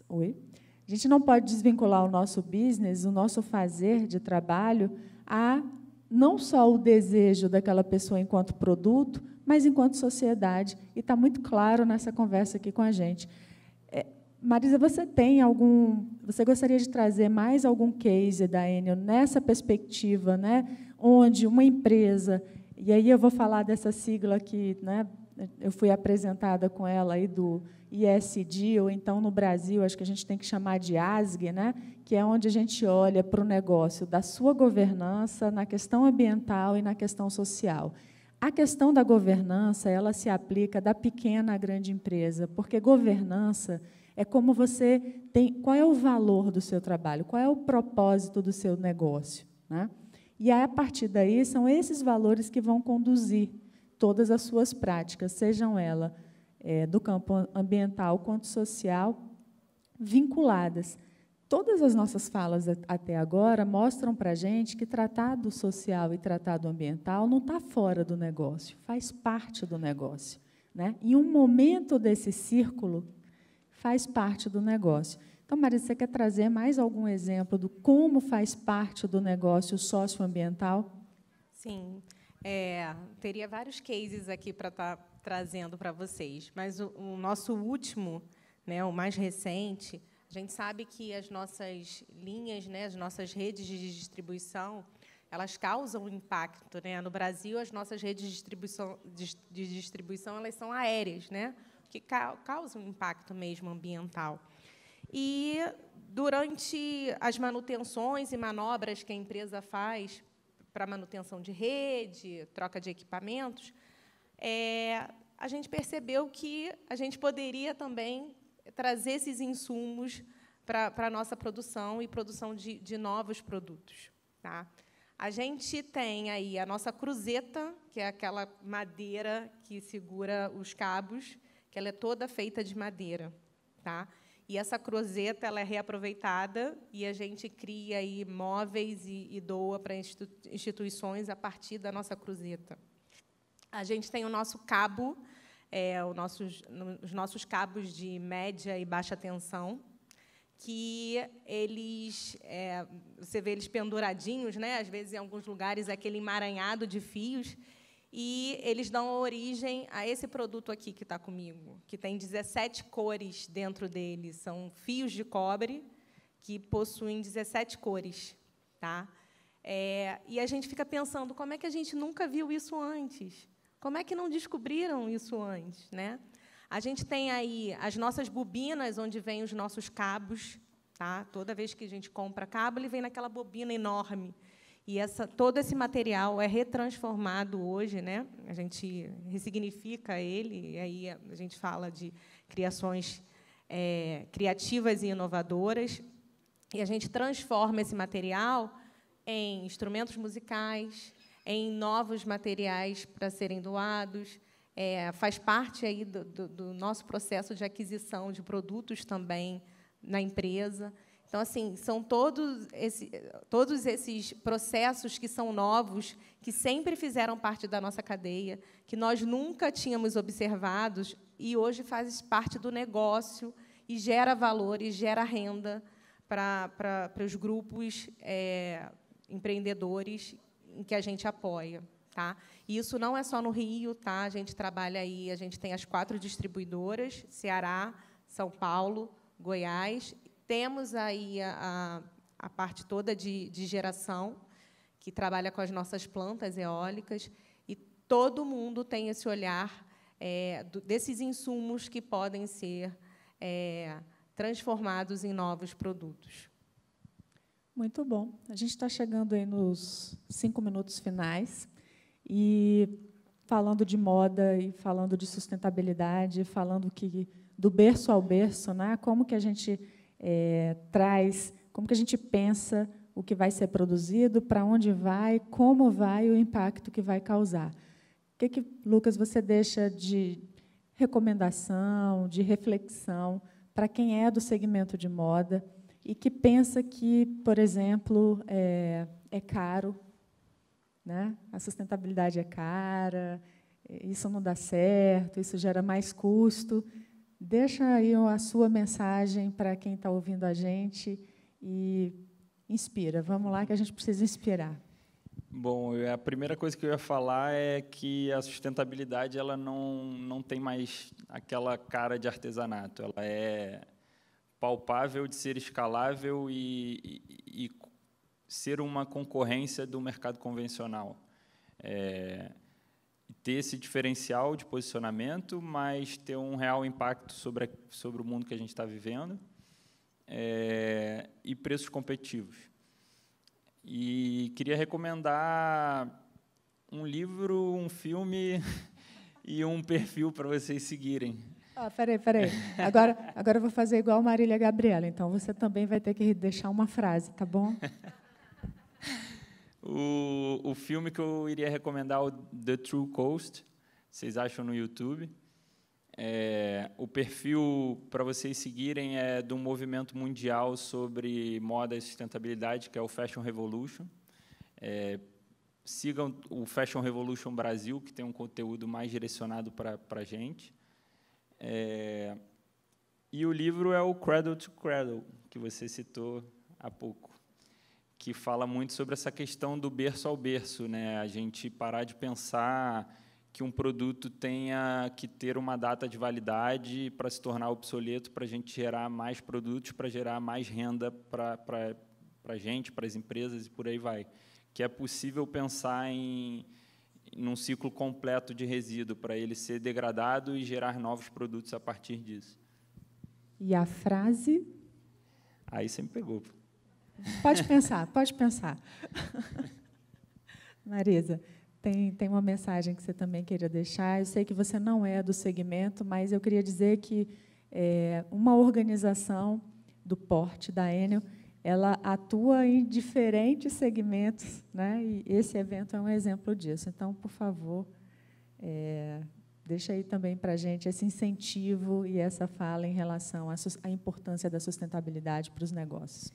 Oi? A gente não pode desvincular o nosso business, o nosso fazer de trabalho, a não só o desejo daquela pessoa enquanto produto, mas enquanto sociedade. E está muito claro nessa conversa aqui com a gente. Marisa, você gostaria de trazer mais algum case da Enel nessa perspectiva, né, onde uma empresa, e aí eu vou falar dessa sigla que, né, eu fui apresentada com ela aí do ISD, ou então no Brasil, acho que a gente tem que chamar de ASG, né, que é onde a gente olha para o negócio da sua governança, na questão ambiental e na questão social. A questão da governança, ela se aplica da pequena à grande empresa, porque governança é como você tem, qual é o valor do seu trabalho, qual é o propósito do seu negócio, né? E aí, a partir daí são esses valores que vão conduzir todas as suas práticas, sejam elas do campo ambiental quanto social, vinculadas. Todas as nossas falas até agora mostram para a gente que tratado social e tratado ambiental não está fora do negócio, faz parte do negócio, né? Em um momento desse círculo, faz parte do negócio. Então, Marisa, você quer trazer mais algum exemplo do como faz parte do negócio socioambiental? Sim. Teria vários cases aqui para estar trazendo para vocês, mas o nosso último, né, o mais recente, a gente sabe que as nossas linhas, né, as nossas redes de distribuição, elas causam impacto, né? No Brasil, as nossas redes de distribuição elas são aéreas, né, que causam impacto mesmo ambiental. E, durante as manutenções e manobras que a empresa faz para manutenção de rede, troca de equipamentos, a gente percebeu que a gente poderia também trazer esses insumos para a nossa produção e produção de novos produtos. Tá? A gente tem aí a nossa cruzeta, que é aquela madeira que segura os cabos, que ela é toda feita de madeira. Tá? E essa cruzeta ela é reaproveitada e a gente cria aí móveis e doa para instituições a partir da nossa cruzeta. A gente tem o nosso cabo, os nossos cabos de média e baixa tensão, que eles, você vê eles penduradinhos, né? Às vezes, em alguns lugares, é aquele emaranhado de fios, e eles dão origem a esse produto aqui que está comigo, que tem 17 cores dentro dele. São fios de cobre que possuem 17 cores. Tá? E a gente fica pensando, como é que a gente nunca viu isso antes? Como é que não descobriram isso antes? Né? A gente tem aí as nossas bobinas, onde vêm os nossos cabos. Tá? Toda vez que a gente compra cabo, ele vem naquela bobina enorme. E todo esse material é retransformado hoje, né? A gente ressignifica ele, e aí a gente fala de criações criativas e inovadoras, e a gente transforma esse material em instrumentos musicais, em novos materiais para serem doados, faz parte aí do nosso processo de aquisição de produtos também na empresa. Então, assim, são todos esses processos que são novos, que sempre fizeram parte da nossa cadeia, que nós nunca tínhamos observados e hoje faz parte do negócio e gera valor e gera renda para os grupos empreendedores em que a gente apoia. Tá? E isso não é só no Rio, tá? A gente trabalha aí, a gente tem as 4 distribuidoras, Ceará, São Paulo, Goiás. Temos aí a parte toda de geração, que trabalha com as nossas plantas eólicas, e todo mundo tem esse olhar desses insumos que podem ser transformados em novos produtos. Muito bom. A gente está chegando aí nos 5 minutos finais, e falando de moda, e falando de sustentabilidade, falando que do berço ao berço, né? Como que a gente traz, como que a gente pensa o que vai ser produzido, para onde vai, como vai, o impacto que vai causar. O que, Lucas, você deixa de recomendação, de reflexão para quem é do segmento de moda e que pensa que, por exemplo, é caro, né? A sustentabilidade é cara, isso não dá certo, isso gera mais custo. Deixa aí a sua mensagem para quem está ouvindo a gente e inspira. Vamos lá, que a gente precisa inspirar. Bom, a primeira coisa que eu ia falar é que a sustentabilidade ela não tem mais aquela cara de artesanato. Ela é palpável, de ser escalável e ser uma concorrência do mercado convencional. Ter esse diferencial de posicionamento, mas ter um real impacto sobre o mundo que a gente está vivendo, e preços competitivos. E queria recomendar um livro, um filme e um perfil para vocês seguirem. Peraí. Agora eu vou fazer igual Marília Gabriela, então você também vai ter que deixar uma frase, tá bom? O filme que eu iria recomendar é o The True Cost, vocês acham no YouTube. O perfil para vocês seguirem é de um movimento mundial sobre moda e sustentabilidade, que é o Fashion Revolution. Sigam o Fashion Revolution Brasil, que tem um conteúdo mais direcionado para a gente. E o livro é o Cradle to Cradle, que você citou há pouco, que fala muito sobre essa questão do berço ao berço, né? A gente parar de pensar que um produto tenha que ter uma data de validade para se tornar obsoleto, para a gente gerar mais produtos, para gerar mais renda para a gente, para as empresas e por aí vai. Que é possível pensar num ciclo completo de resíduo, para ele ser degradado e gerar novos produtos a partir disso. E a frase? Aí você me pegou. Pode pensar. Marisa, tem uma mensagem que você também queria deixar. Eu sei que você não é do segmento, mas eu queria dizer que uma organização do porte da Enel, ela atua em diferentes segmentos, né? E esse evento é um exemplo disso. Então, por favor, deixa aí também para a gente esse incentivo e essa fala em relação à importância da sustentabilidade para os negócios.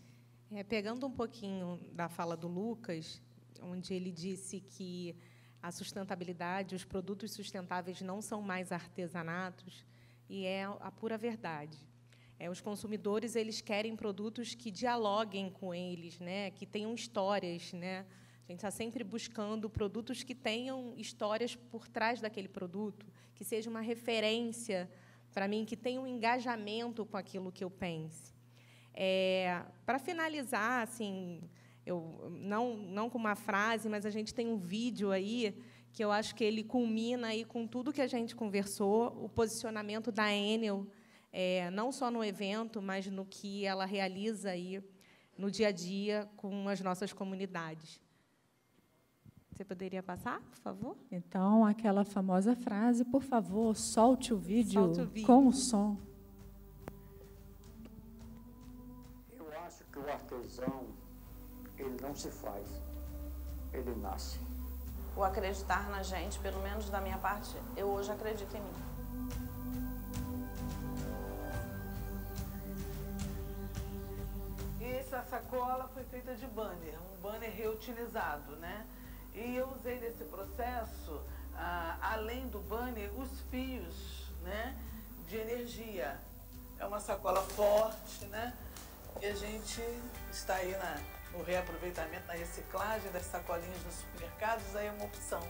Pegando um pouquinho da fala do Lucas, onde ele disse que a sustentabilidade, os produtos sustentáveis não são mais artesanatos, e é a pura verdade. Os consumidores eles querem produtos que dialoguem com eles, né? Que tenham histórias, né? A gente está sempre buscando produtos que tenham histórias por trás daquele produto, que seja uma referência para mim, que tenha um engajamento com aquilo que eu pense. Para finalizar, assim, eu não com uma frase, mas a gente tem um vídeo aí que eu acho que ele culmina aí com tudo que a gente conversou, o posicionamento da Enel, não só no evento, mas no que ela realiza aí no dia a dia com as nossas comunidades. Você poderia passar, por favor? Então, aquela famosa frase, por favor, solte o vídeo, com o som. Eu acho que o artesão, ele não se faz, ele nasce. O acreditar na gente, pelo menos da minha parte, eu hoje acredito em mim. Essa sacola foi feita de banner, um banner reutilizado, né? E eu usei nesse processo, além do banner, os fios, né, de energia. É uma sacola forte, né? E a gente está aí no reaproveitamento, na reciclagem das sacolinhas nos supermercados, aí é uma opção.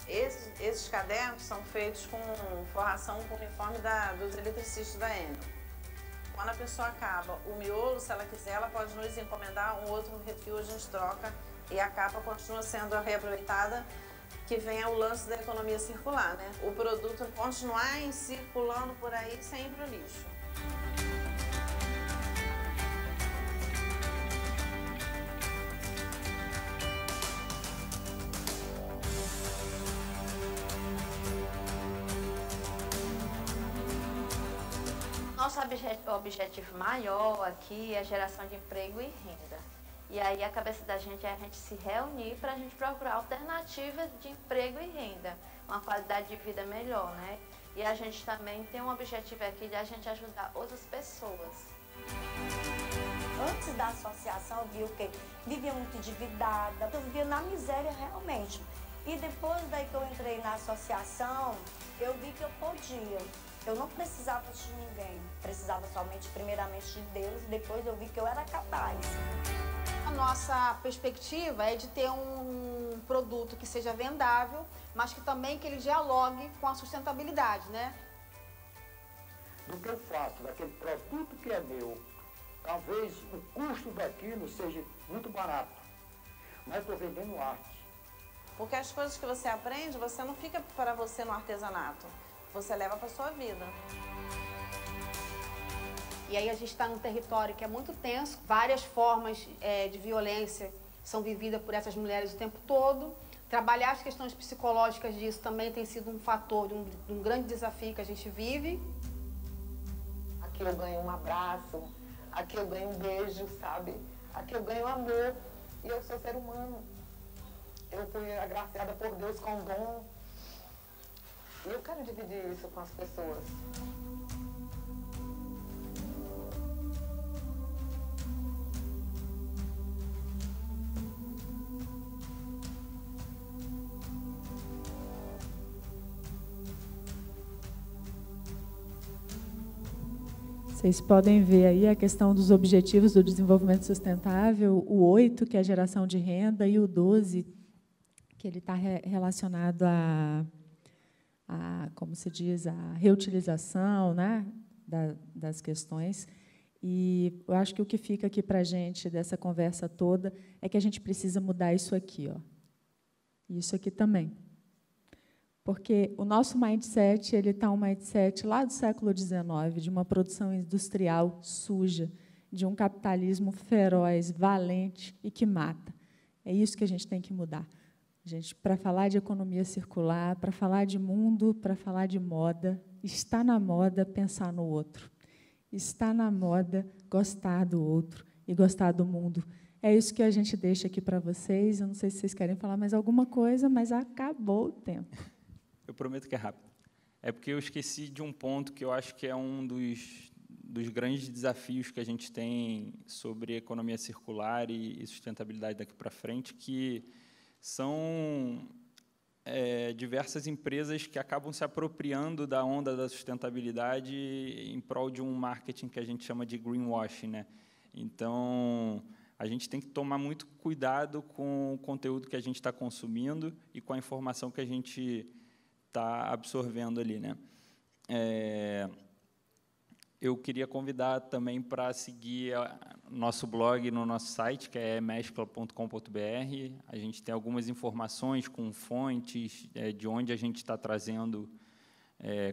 Esses cadernos são feitos com forração com o uniforme dos eletricistas da Enel. Quando a pessoa acaba o miolo, se ela quiser, ela pode nos encomendar um outro refil, a gente troca e a capa continua sendo reaproveitada, que vem o lance da economia circular, né? O produto continuar circulando por aí sem ir para o lixo. Nosso objetivo maior aqui é a geração de emprego e renda. E aí a cabeça da gente é a gente se reunir para a gente procurar alternativas de emprego e renda, uma qualidade de vida melhor, né? E a gente também tem um objetivo aqui de a gente ajudar outras pessoas. Antes da associação eu vi o quê? Vivia muito endividada, eu vivia na miséria realmente. E depois daí que eu entrei na associação, eu vi que eu podia. Eu não precisava de ninguém, precisava somente, primeiramente, de Deus, depois eu vi que eu era capaz. A nossa perspectiva é de ter um produto que seja vendável, mas que também que ele dialogue com a sustentabilidade, né? Do que eu faço daquele produto que é meu, talvez o custo daquilo seja muito barato, mas estou vendendo arte. Porque as coisas que você aprende, você não fica para você no artesanato. Você leva para a sua vida. E aí a gente está num território que é muito tenso, várias formas de violência são vividas por essas mulheres o tempo todo. Trabalhar as questões psicológicas disso também tem sido um fator de um grande desafio que a gente vive. Aqui eu ganho um abraço, aqui eu ganho um beijo, sabe? Aqui eu ganho amor e eu sou ser humano. Eu fui agraciada por Deus com dom. E eu quero dividir isso com as pessoas. Vocês podem ver aí a questão dos objetivos do desenvolvimento sustentável, o 8, que é a geração de renda, e o 12, que ele está relacionado como se diz, a reutilização, né, das questões. E eu acho que o que fica aqui para a gente dessa conversa toda é que a gente precisa mudar isso aqui, ó. E isso aqui também. Porque o nosso mindset, ele está um mindset lá do século XIX, de uma produção industrial suja, de um capitalismo feroz, valente e que mata. É isso que a gente tem que mudar. Gente, para falar de economia circular, para falar de mundo, para falar de moda, está na moda pensar no outro. Está na moda gostar do outro e gostar do mundo. É isso que a gente deixa aqui para vocês. Eu não sei se vocês querem falar mais alguma coisa, mas acabou o tempo. Eu prometo que é rápido. É porque eu esqueci de um ponto que eu acho que é um dos grandes desafios que a gente tem sobre economia circular e sustentabilidade daqui para frente, que são diversas empresas que acabam se apropriando da onda da sustentabilidade em prol de um marketing que a gente chama de greenwashing, né? Então, a gente tem que tomar muito cuidado com o conteúdo que a gente está consumindo e com a informação que a gente está absorvendo ali, né? Eu queria convidar também para seguir nosso blog no nosso site, que é mescla.com.br. A gente tem algumas informações com fontes de onde a gente está trazendo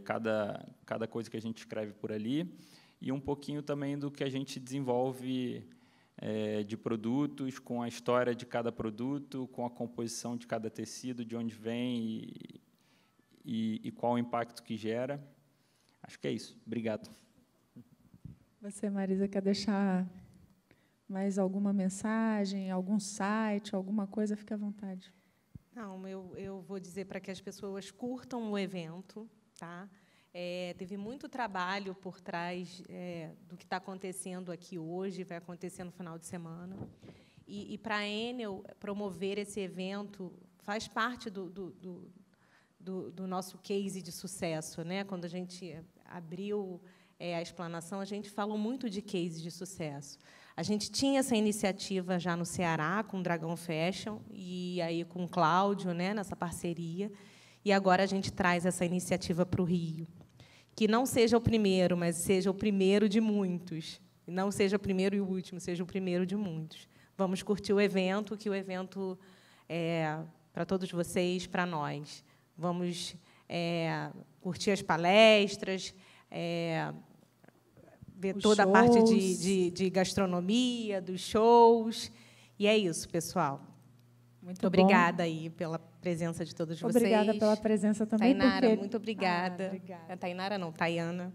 cada coisa que a gente escreve por ali, e um pouquinho também do que a gente desenvolve de produtos, com a história de cada produto, com a composição de cada tecido, de onde vem e qual o impacto que gera. Acho que é isso. Obrigado. Você, Marisa, quer deixar mais alguma mensagem, algum site, alguma coisa? Fique à vontade. Não, eu vou dizer para que as pessoas curtam o evento, tá? Teve muito trabalho por trás do que está acontecendo aqui hoje, vai acontecer no final de semana. E para a Enel promover esse evento faz parte do nosso case de sucesso, né? Quando a gente abriu a explanação, a gente falou muito de case de sucesso. A gente tinha essa iniciativa já no Ceará, com o Dragão Fashion, e aí com o Cláudio, né, nessa parceria, e agora a gente traz essa iniciativa para o Rio. Que não seja o primeiro, mas seja o primeiro de muitos. Não seja o primeiro e o último, seja o primeiro de muitos. Vamos curtir o evento, que o evento é para todos vocês, para nós. Vamos curtir as palestras, ver toda a parte de gastronomia, dos shows. E é isso, pessoal. Muito obrigada aí pela presença de todos vocês. Obrigada pela presença também. Tainara, muito obrigada. Obrigada. Tainara não, Tayana.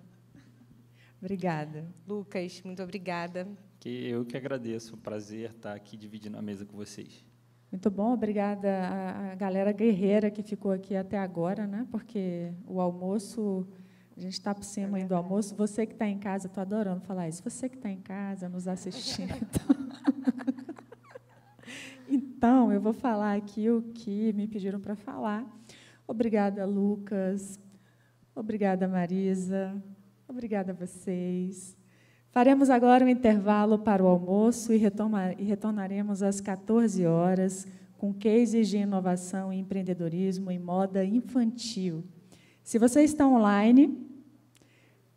Obrigada. Lucas, muito obrigada. Eu que agradeço. Um prazer estar aqui dividindo a mesa com vocês. Muito bom, obrigada à galera guerreira que ficou aqui até agora, né? Porque o almoço, a gente está por cima aí do almoço. Você que está em casa, estou adorando falar isso. Você que está em casa, nos assistindo. Então, eu vou falar aqui o que me pediram para falar. Obrigada, Lucas. Obrigada, Marisa. Obrigada a vocês. Faremos agora um intervalo para o almoço e retornaremos às 14 horas com cases de inovação e empreendedorismo em moda infantil. Se você está online,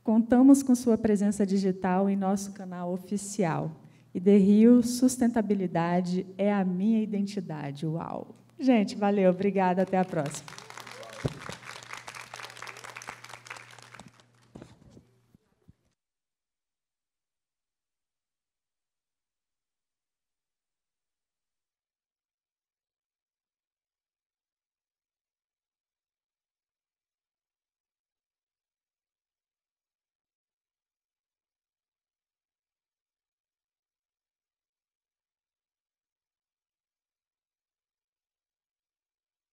contamos com sua presença digital em nosso canal oficial. E The Rio, sustentabilidade é a minha identidade. Uau! Gente, valeu, obrigada, até a próxima.